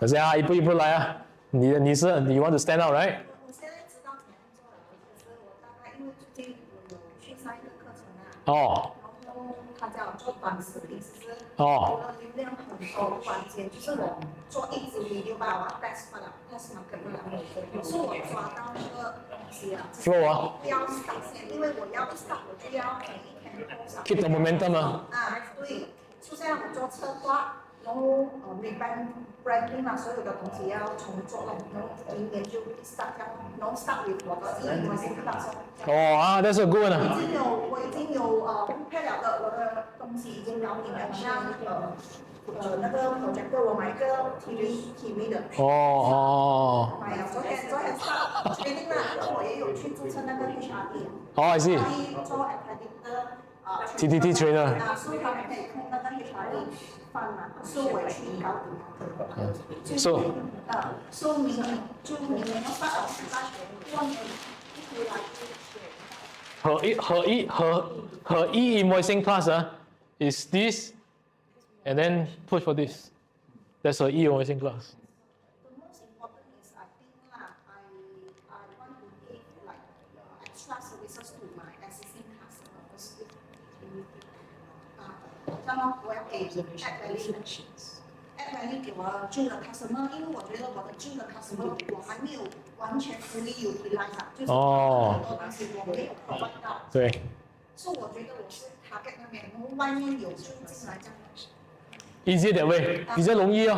可是一步一步来啊。你 want to stand out, right? 我现在知道怎样做了，可是我大概因为最近我有去上一个课程啊，哦然后他叫我做短视频，其实哦我的流量很多，关键就是我做一支 video 吧，我 test 不了，test 不了，是我抓到那个东西啊，什么我不要 start 先，因为我要一 start 我就要每一天 post ？Keep the momentum 啊。对，就像我做策划。然后branding 嘛，所有的东西要重做了，然后明年就 start 掉，然后 start with 我的新class。that's a good one 啊。我已经有prepare 了的，我的东西已经搞定了，像那个 projector 我买一个 TV 的。买了，昨天 start training 啦，然后我也有去注册那个 HRD。I see。做 accredited TTT trainer。所以他们可以看那个 HRD。是我去搞的，说明年要上大学，问her e-invoicing class is this, and then push for this. That's her e-invoicing class. The most important is I think I want to give like extra services to my existing customers. 那么我要给 add value 给我旧的 customer， 因为我觉得我的旧的 customer 我还没有完全 fully utilize 就是很多东西我没有 provide 到。对。所以我觉得我是 target 那边，然后外面有就进来这样。Easy that way， 比较容易哦。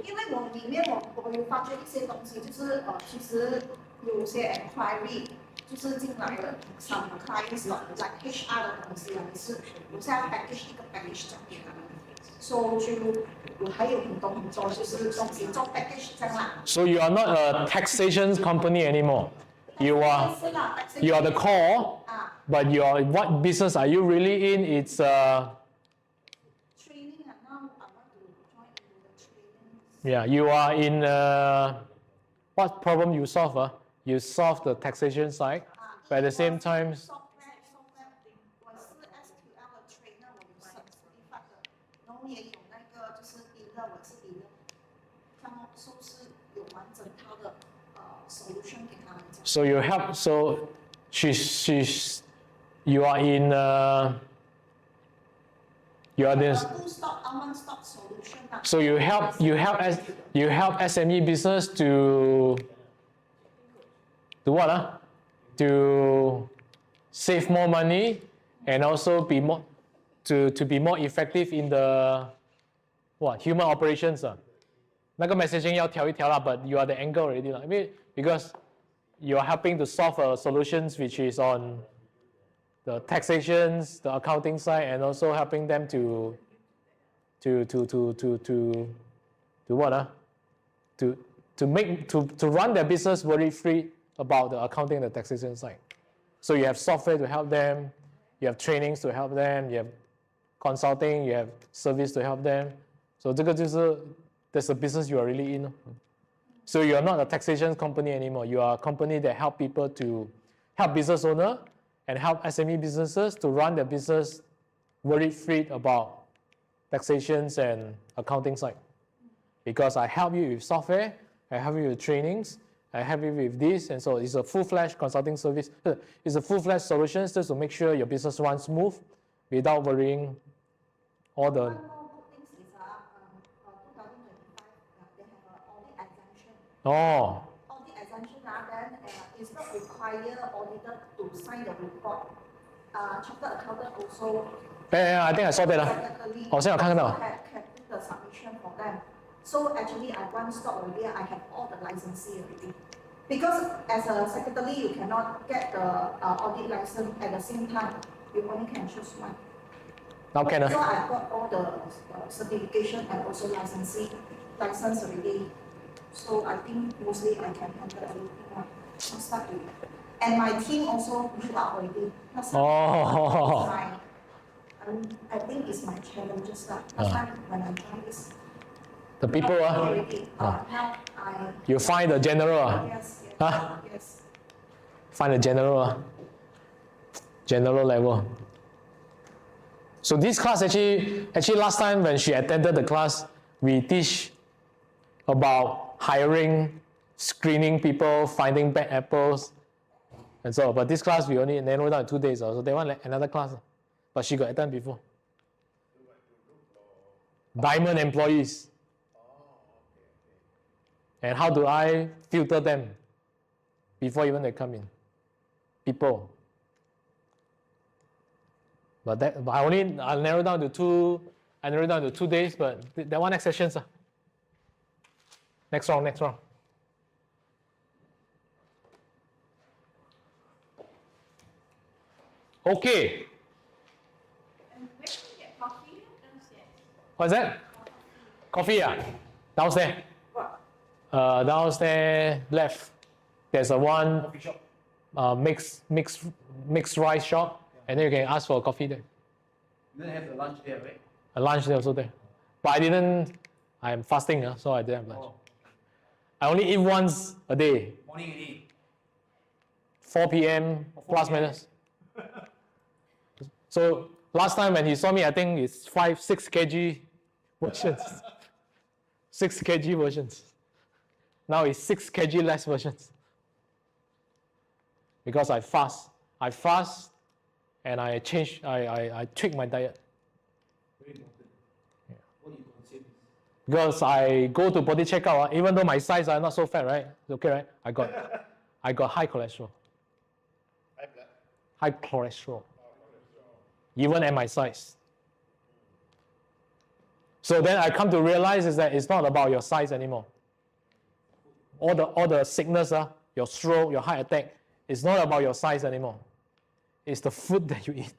因为我里面我有发觉一些东西，就是其实有些 enquiry。就是进来的 some clients like HR 的东西啊，是我现在 package 一个 package 这样给他们，所以就我还有很多就是东西做 package 这样啦。So you are not a taxation company anymore. You are the core, but what business are you really in? It's Yeah, you are in what problem you solve? You solve the taxation side, but at the same time, software 我是 SQL 的 trainer， 我有 certified 的，然后也有那个就是 dealer， 我是 dealer， 他们说是有完整套的solution 给他们。so you help. So she's you are in you are this. One stop solution. So you help SME business to what? To save more money and also be more to be more effective in the human operations. 那个 messaging 要调一调啦 but you are the angle already 啦 I mean because you are helping to solve solutions which is on the taxations, the accounting side, and also helping them to what? To run their business worry free about the accounting and the taxation side. So you have software to help them, you have trainings to help them, you have consulting, you have service to help them. So 这个就是 that's the business you are really in. So you are not a taxation company anymore. You are a company that help people to help business owner and help SME businesses to run their business worry free about taxations and accounting side. Because I help you with software, I help you with trainings, I help you with this, and so it's a full-fledged consulting service. It's a full-fledged solution just to make sure your business runs smooth without worrying all the. One more good thing is 2025 they have an audit exemption. Oh. Audit exemption then it's not require auditor to sign the report. Chartered accountant also. Yeah, I think I saw that. 好像有看到。Can do the submission for them. So actually, I one stop already. I have all the licensee already. Because as a secretary, you cannot get the audit license at the same time. You only can choose one. Now can So I got all the certification and also license already. So I think mostly I can handle everything. I'll start with. And my team also grew up already. Oh. I think it's my challenge just that. Last time when I joined this. The people Now you find the general Yes. Huh? Yes. Find the general general level. So this class actually last time when she attended the class, we teach about hiring, screening people, finding bad apples, and so. But this class we only narrowed down in 2 days, so they want another class. But she got attended before. Diamond employees. And how do I filter them before even they come in? People. But I'll narrow down to 2. I narrowed down to 2 days, but that one next session, sir. Next round. Okay. And where can you get coffee? Downstairs. What's that? Coffee, downstairs. What? Downstairs left. There's a one mixed rice shop, and then you can ask for a coffee there. You don't have the lunch there, right? A lunch there also there. But I'm fasting, so I didn't have lunch. I only eat once a day. Morning and eat. 4 p.m. plus minus. So last time when he saw me, I think it's 6 kg versions. 6 kg versions. Now it's 6 kg less versions. Because I fast. And I tweak my diet. Very important. Yeah. What do you consume? Because I go to body checkup, even though my size are not so fat, right? Okay, right? I got high cholesterol. High cholesterol. Even at my size. So then I come to realize is that it's not about your size anymore. All the sickness, your stroke, your heart attack, it's not about your size anymore. It's the food that you eat.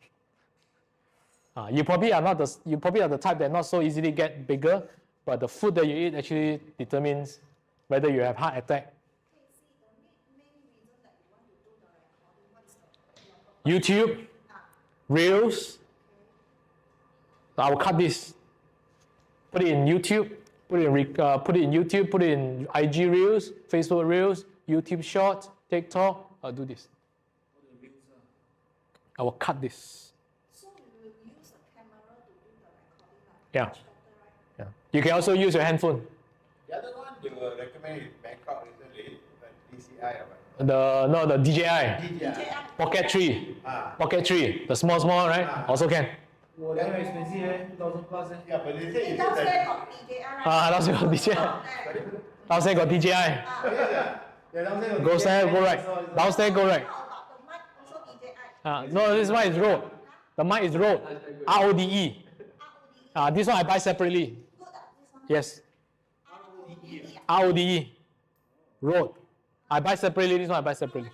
You probably are the type that not so easily get bigger, but the food that you eat actually determines whether you have heart attack. YouTube, Reels. I will cut this, put it in YouTube, Put it in YouTube, put it in IG Reels, Facebook Reels, YouTube Shorts, TikTok. I'll do this. I will cut this. So you will use a camera to do the recording, like Yeah. much better, right? Yeah. You can also use your handphone. The other one they were recommended in Bangkok recently, DCI or what? The DJI. DJI. Pocket 3. Ah. Pocket 3. The small, right? Ah. Also can. Oh, damn expensive, 2,000 plus. Yeah, but they say It you does said say that. got DJI, right? Downstairs got DJI. Downstairs got DJI. Yeah, downstairs Go upstairs, go right. Downstairs, go right. How about the mic also DJI? No, this one is Rode. The mic is Rode. RODE. RODE. This one I buy separately. Good, this one. Yes. RODE. RODE. Rode. I buy separately. This one I buy separately.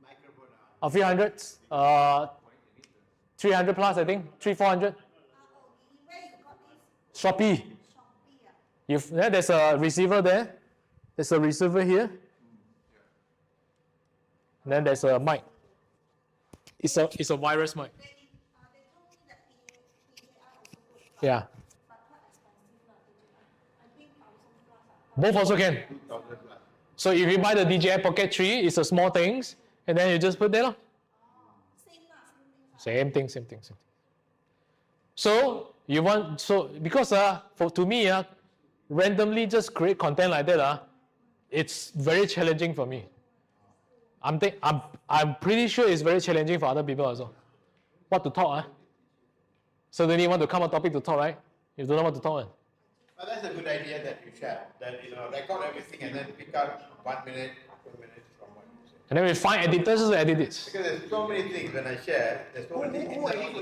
Microphone. A few hundreds. 300 plus, I think. 300-400. RODE. Where you got this? Shopee. Shopee, ah. There's a receiver there. There's a receiver here. And then there's a mic. It's a wireless mic. They told me that DJI also good, Yeah. but quite expensive lah, DJI. I think 1,000 plus ah. Both also can. 2,000 plus. So if you buy the DJI Pocket 3, it's a small things, and then you just put there. Same lah, same things. Same thing. So because to me, randomly just create content like that, it's very challenging for me. I'm pretty sure it's very challenging for other people also. What to talk, So then you want to come a topic to talk, right? You don't know what to talk. Well, that's a good idea that you share. That record everything and then pick out 1 minute, 2 minutes from what you say. And then we find editors to edit it. Because there's so many things when I share. There's so many things. Who edit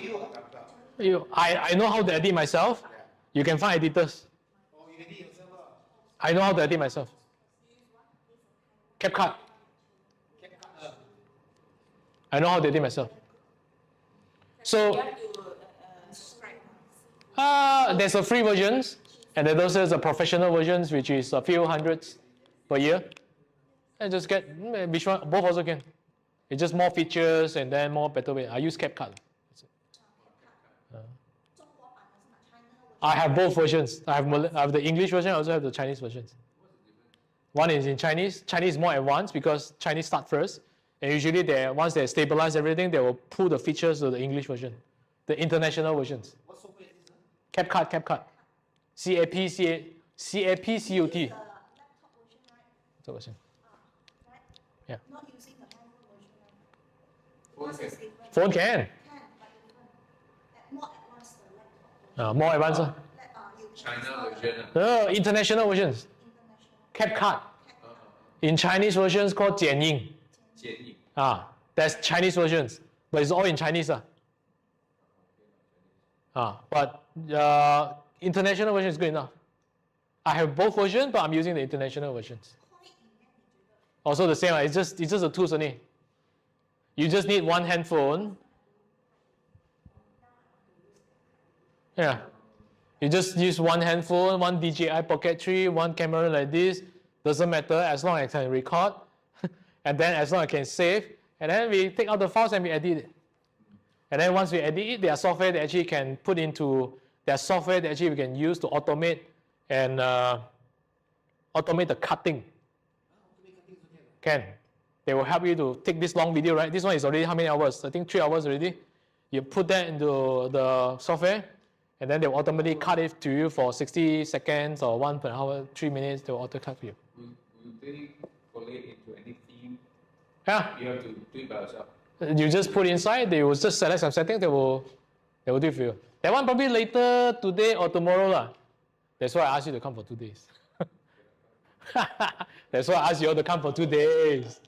for you? I know how to edit myself. You can find editors. Oh, you edit yourself lah. I know how to edit myself. CapCut. I know how to edit myself. So there's a free versions, and then there's a professional versions, which is a few hundreds per year. And just get which one, both also can. It's just more features and then more better way. I use CapCut. I have both versions. I have the English version. I also have the Chinese versions. One is in Chinese. Chinese is more advanced because Chinese start first. And usually, once they stabilize everything, they will pull the features to the English version, the international versions. What software is this? CapCut. CapCut. The laptop version, right? The version. Right? Yeah. Not using the handphone version, right? What's the difference? Phone can. Can, but different. More advanced the laptop version. More advanced. You China transfer version. No, international versions. international. CapCut. In Chinese versions called 剪映. 建议 There's Chinese versions, but it's all in Chinese. But international version is good enough. I have both versions, but I'm using the international versions. Also the same. It's just the tools only. You just need one handphone. Yeah. You just use one handphone, one DJI Pocket 3, one camera like this. Doesn't matter as long as I can record. And then as long as I can save. And then we take out the files and we edit it. And then once we edit it, there are software that actually can put into, there's software that actually we can use to automate and automate the cutting. Can. They will help you to take this long video, right? This one is already how many hours? I think 3 hours already. You put that into the software, and then they will automatically cut it to you for 60 seconds or 1 per hour, 3 minutes. They will auto cut for you. will they collate into any theme? Yeah. You have to do it by yourself. You just put inside. They will just select some settings. They will do it for you. That one probably later today or tomorrow lah. That's why I asked you to come for 2 days. That's why I asked you all to come for 2 days.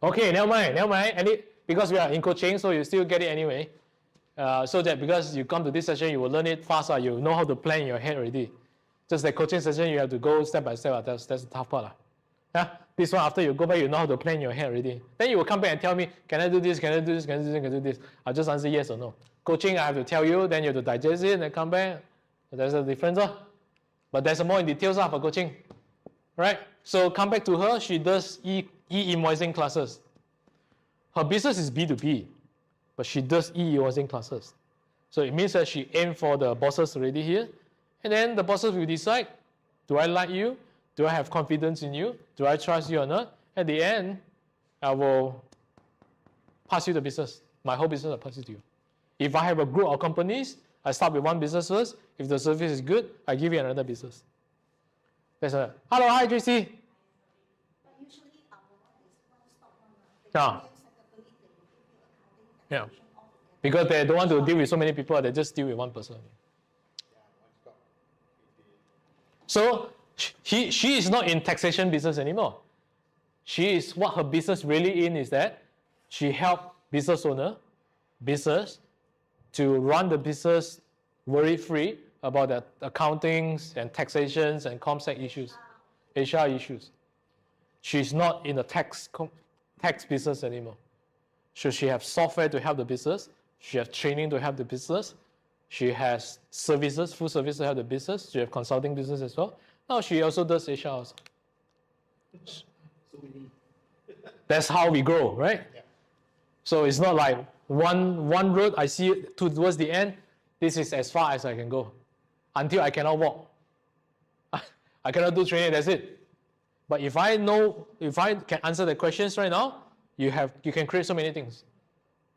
Okay, never mind. Because we are in coaching, so you still get it anyway. So that because you come to this session, you will learn it faster. You know how to plan in your head already. Just like coaching session, you have to go step by step. That's the tough part. This one, after you go back, you know how to plan in your head already. Then you will come back and tell me, can I do this, can I do this, can I do this, can I do this? I'll just answer yes or no. Coaching, I have to tell you, then you have to digest it and come back. There's a difference. But there's more in details for coaching. Right? So come back to her, she does e-invoicing classes. Her business is B2B, but she does e-invoicing classes. So it means that she aimed for the bosses already here, And then the bosses will decide, do I like you? Do I have confidence in you? Do I trust you or not? At the end, I will pass you the business. My whole business will pass it to you. If I have a group of companies, I start with one business first. If the service is good, I give you another business. That's a, hello, hi, JC. But usually our one is one-stop one. Yeah. Separately, they will give you accounting, Yeah. taxation, all together. Because they don't want to deal with so many people, they just deal with one person. So she is not in taxation business anymore. She is, what her business really in is that she help business owner, business, to run the business worry-free about the accountings and taxations and ComSec issues, HR issues. She's not in the tax business anymore. So she has software to help the business. She has training to help the business. She has services, full service to help the business. She has consulting business as well. Now she also does HR also. So many. That's how we grow, right? Yeah. So it's not like one road I see towards the end, this is as far as I can go. Until I cannot walk. I cannot do training, that's it. But if I can answer the questions right now, you can create so many things.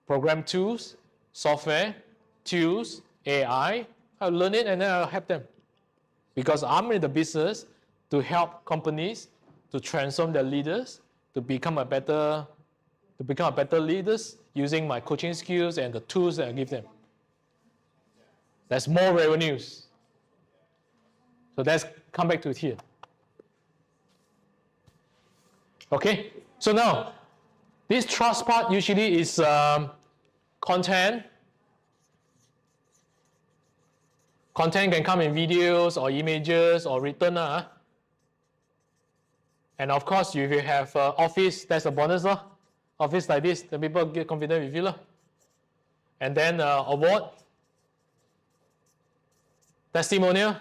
Program tools, software, tools, AI, I'll learn it and then I'll help them. Because I'm in the business to help companies to transform their leaders, to become a better leaders using my coaching skills and the tools that I give them. That's more revenues. So let's come back to here. Okay, so now this trust part usually is content. Content can come in videos or images or written. And of course, if you have office, that's a bonus. Office like this, the people get confident with you. And then award, testimonial.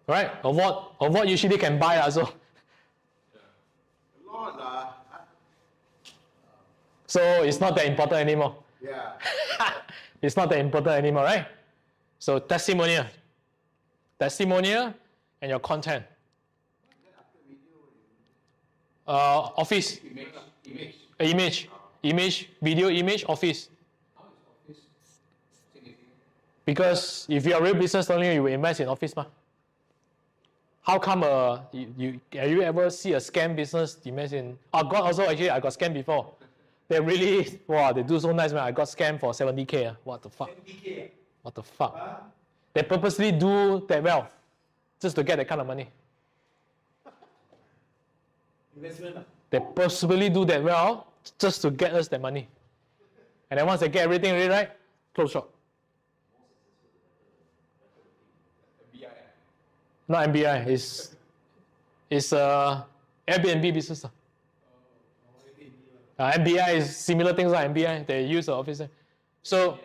Right, award usually can buy also. Lord, So it's not that important anymore. yeah. It's not that important anymore, right? So testimonial and your content. Office, image, video, image, office. Because if you are a real business owner, you will invest in office, ma. How come have you ever see a scam business invest in? I got scammed before. They really, wow, they do so nice, man. I got scammed for 70K. What the fuck? 70K. What the fuck? They purposely do that well, just to get that kind of money. Investment. They purposely do that well, just to get us that money. And then once they get everything ready, right, close shop. Not MBI, it's Airbnb business. MBI is similar things like MBI. They use the office. So,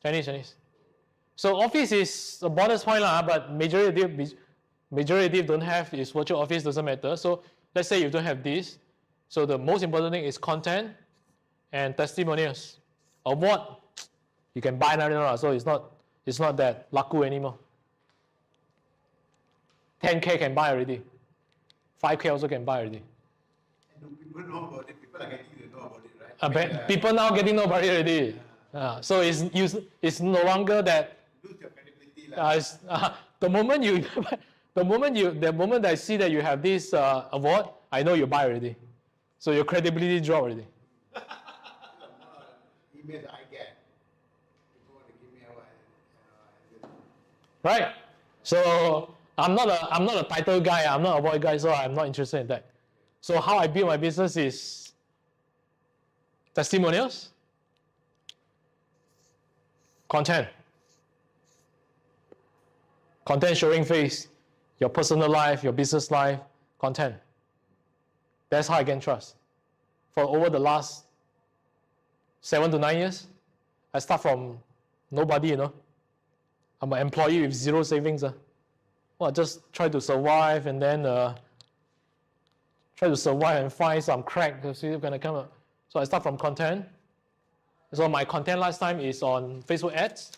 Chinese. So office is a bonus point, but majority don't have is virtual office, doesn't matter. So let's say you don't have this. So the most important thing is content and testimonials. Award, you can buy now, so it's not that laku anymore. 10K can buy already. 5K also can buy already. And do people know about it? People are getting to know about it, right? People now getting know about it already. So it's no longer that. Lose your credibility. The moment I see that you have this award, I know you buy already. So your credibility drop already. Emails I get. People want to give me Right? So I'm not a title guy, I'm not a award guy, so I'm not interested in that. So how I build my business is testimonials, content showing face, your personal life, your business life, content. That's how I gain trust. For over the last 7 to 9 years, I start from nobody, I'm an employee with zero savings. Well, just try to survive and then try to survive and find some crack to see if it's going to come up. So I start from content, So my content last time is on Facebook ads.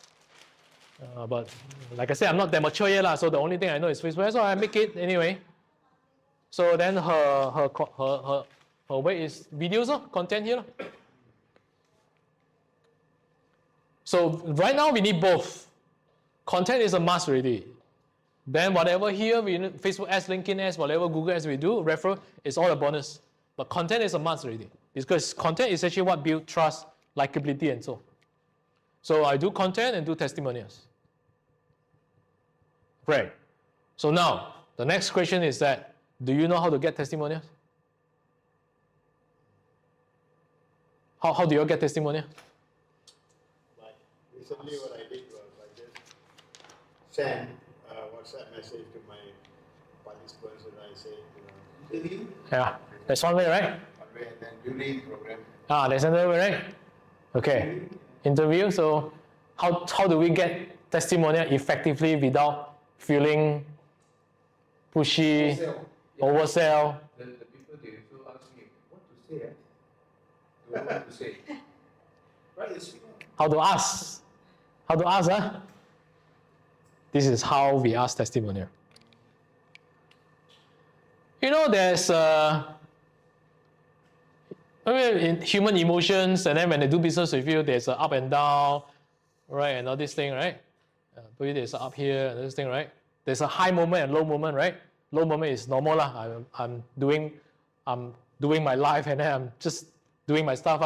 But like I said, I'm not that mature yet, so the only thing I know is Facebook ads, so I make it anyway. So then her way is videos, content here. So right now we need both. Content is a must already. Then whatever here, we need Facebook ads, LinkedIn ads, whatever Google ads we do, referral, is all a bonus. But content is a must already. Because content is actually what builds trust, likability, and so. So I do content and do testimonials. Right. So now, the next question is that, do you know how to get testimonials? How do you get testimonials? Recently what I did was I just sent a WhatsApp message to my participants and I said, interview. Yeah, that's one way, right? One way, and then during the program. That's another way, right? Okay. Interview. So how do we get testimonial effectively without feeling pushy, oversell? The people they still ask me what to say. Don't know what to say. Right? How to ask? How to ask, huh? This is how we ask testimonial. You know, there's in human emotions, and then when they do business with you, there's an up and down, right? And all this thing, right? Maybe there's an up here and this thing, right? There's a high moment and low moment, right? Low moment is normal lah. I'm doing my life, and then I'm just doing my stuff.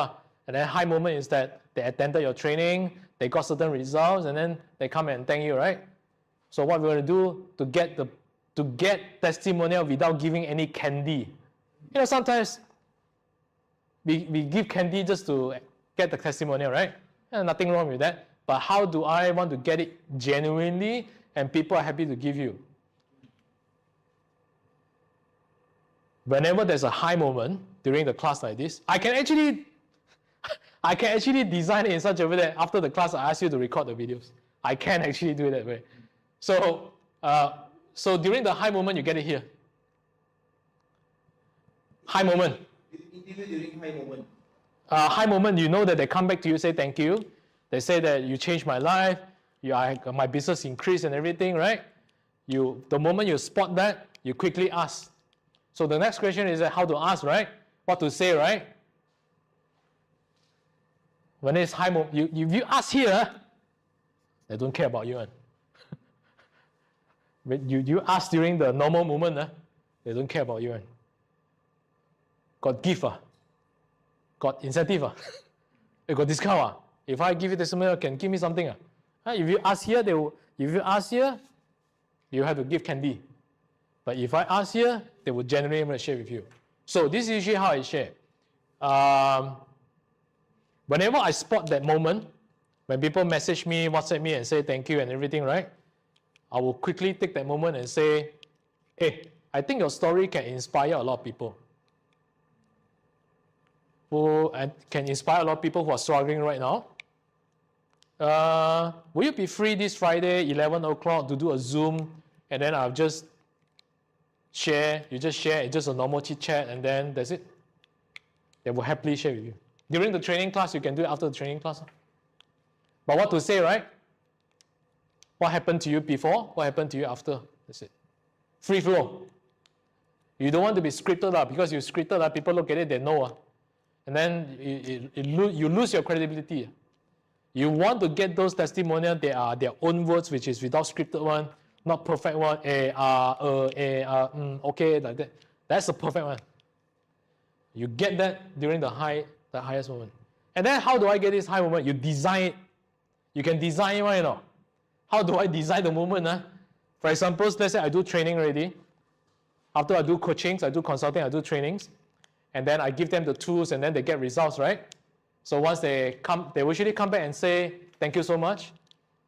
And then high moment is that they attended your training, they got certain results, and then they come and thank you, right? So what we're going to do to get testimonial without giving any candy. You know, sometimes we give candy just to get the testimonial, right? And nothing wrong with that. But how do I want to get it genuinely and people are happy to give you? Whenever there's a high moment during the class like this, I can actually design it in such a way that after the class I ask you to record the videos. I can actually do it that way. So during the high moment, you get it here. High moment. Interview during high moment. High moment, you know that they come back to you, say thank you. They say that you changed my life, my business increased and everything, right? The moment you spot that, you quickly ask. So the next question is how to ask, right? What to say, right? When it's high moment, if you ask here, they don't care about you. When you ask during the normal moment, they don't care about you. Got gift, got incentive, you got discount. If I give you testimonial, can give me something. If you ask here, you have to give candy. But if I ask here, they will generally want to share with you. So this is usually how I share. Whenever I spot that moment, when people message me, WhatsApp me and say thank you and everything, right? I will quickly take that moment and say, hey, I think your story can inspire a lot of people. And can inspire a lot of people who are struggling right now. Will you be free this Friday, 11 o'clock, to do a Zoom, and then I'll just share, you just share, it's just a normal chit chat, and then that's it. They will happily share with you. During the training class, you can do it after the training class. But what to say, right? What happened to you before? What happened to you after? That's it. Free flow. You don't want to be scripted, because you scripted, people look at it, they know. And then you lose your credibility. You want to get those testimonials, they are their own words, which is without scripted one, not perfect one, okay, like that. That's the perfect one. You get that during the highest moment. And then how do I get this high moment? You design it. You can design it, right? How do I design the moment? For example, let's say I do training already. After I do coachings, I do consulting, I do trainings. And then I give them the tools and then they get results, right? So once they come, they usually come back and say, thank you so much.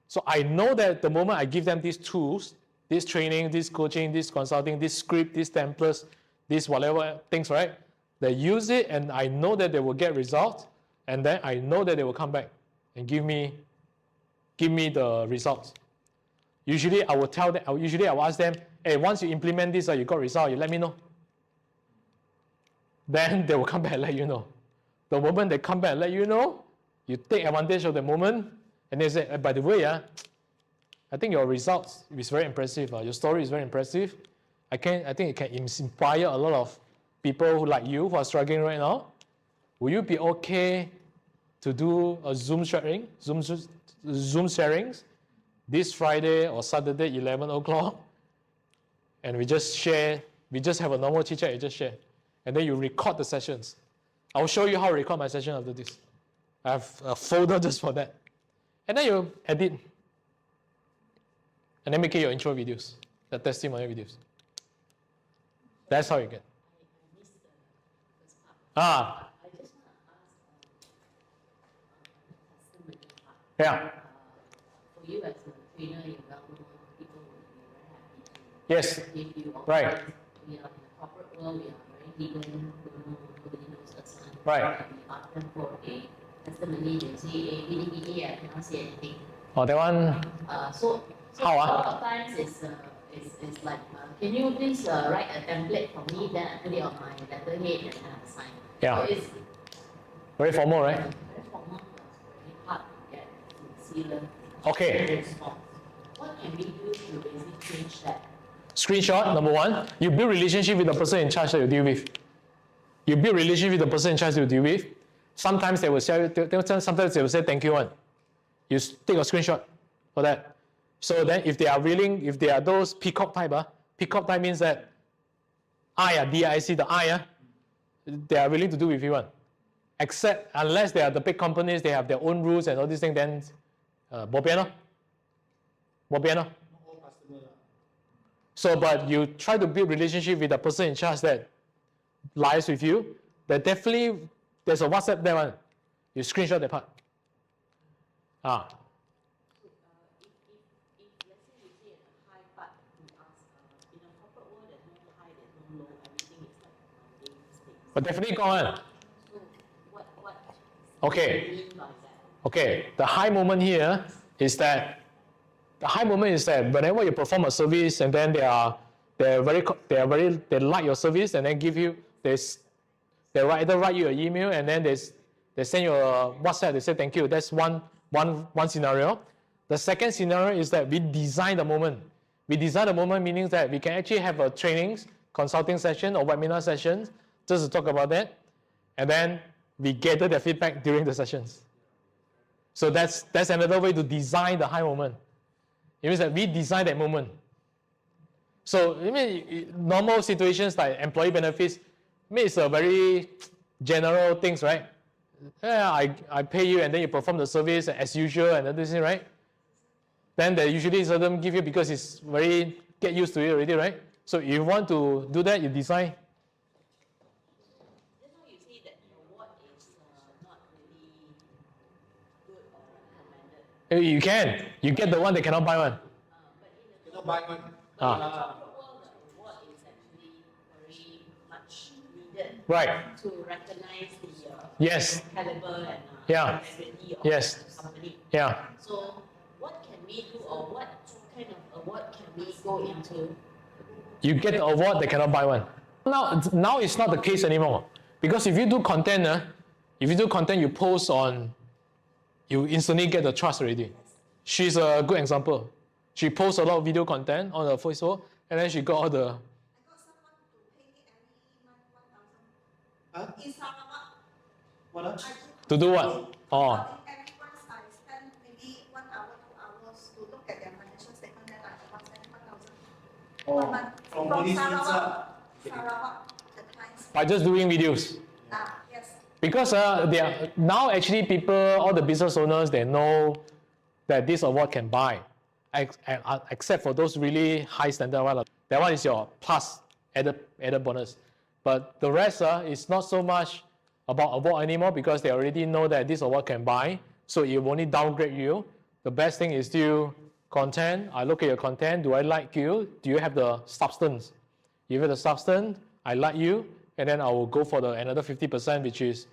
So I know that the moment I give them these tools, this training, this coaching, this consulting, this script, these templates, this whatever things, right? They use it and I know that they will get results. And then I know that they will come back and give me the results. Usually I will tell them, I will ask them, hey, once you implement this, you got results, you let me know. Then they will come back and let you know. The moment they come back and let you know, You take advantage of the moment, and they say, by the way, I think your results is very impressive. Your story is very impressive. I think it can inspire a lot of people who like you who are struggling right now. Will you be okay to do a Zoom sharings this Friday or Saturday, 11 o'clock? And we just share, we just have a normal chit chat, you just share. And then you record the sessions. I'll show you how to record my session after this. I have a folder just for that. And then you edit. And then make it your intro videos, the testimonial videos. That's how you get. I missed the first part. Ah, I just want to ask testimony part. yeah. For you as a trainer, you well know people will be very happy to Yes. give you all Right. advice. We are in the corporate world, we are very hidden, nobody knows us. And Right. we ask them for a testimony, they say, I cannot say anything. Oh, that one. So How, a lot of times it's like, can you please write a template for me, then I put it on my letterhead and then I sign. Yeah. So it's Very formal, right? very formal, but it's very hard to get sincere Okay. response. What can we do to basically change that? Screenshot, number one. You build relationship with the person in charge that you deal with. You build relationship with the person in charge that you deal with. Sometimes they will say, sometimes they will say thank you one. You take a screenshot for that. So then if they are willing, if they are those peacock type, peacock type means that DIC, the I, they are willing to do with you one. Except, unless they are the big companies, they have their own rules and all these things, then, bo pian lor. Bo pian lor. Not all customers. So, but you try to build relationship with the person in charge that lies with you, that definitely, there's a WhatsApp there one. You screenshot that part. If let's say you say at a high part, you ask, in a corporate world, there's no high, there's no low, everything is like mundane mistakes. But definitely go on. So what Okay. do you mean by that? Okay, the high moment here is that whenever you perform a service and then they like your service and then give you they either write you an email and then they send you a WhatsApp, they say thank you. That's one scenario. The second scenario is that we design the moment. We design the moment meaning that we can actually have a trainings, consulting session or webinar sessions just to talk about that. And then we gather their feedback during the sessions. So that's another way to design the high moment. It means that we design that moment. So I mean, normal situations like employee benefits, I mean, it's a very general things, right? Yeah, I pay you and then you perform the service as usual and everything, right? Then they usually seldom give you because it's very get used to it already, right? So if you want to do that, you design. Just now you say that what is not really good or recommended. You can. You get the one that cannot buy one. But in the Cannot buy one. corporate world, the reward is actually very much needed Right. to recognize the Yes. caliber and Yeah. integrity of Yes. the company. Yeah. So what can we do or what kind of award can we go into? You get the award, they cannot buy one. Now it's not the case anymore. Because if you do content, you post on, you instantly get the trust already. She's a good example. She posts a lot of video content on her Facebook, and then she got all the. I got someone to pay me every month 1,000. Huh? In Sarawak, What else? To do what? Oh. every month I spend maybe 1 hour, 2 hours to look at their financial statement, then I must spend 1,000. Oh, 1 month. from From Police Sarawak, the clients. By just doing videos. Yes. Because they are, now actually people, all the business owners, they know that this award can buy. Except for those really high standard one. That one is your plus added bonus. But the rest is not so much about award anymore because they already know that this award can buy. So it will only downgrade you. The best thing is still content. I look at your content. Do I like you? Do you have the substance? If you have the substance, I like you. And then I will go for the another 50%, which is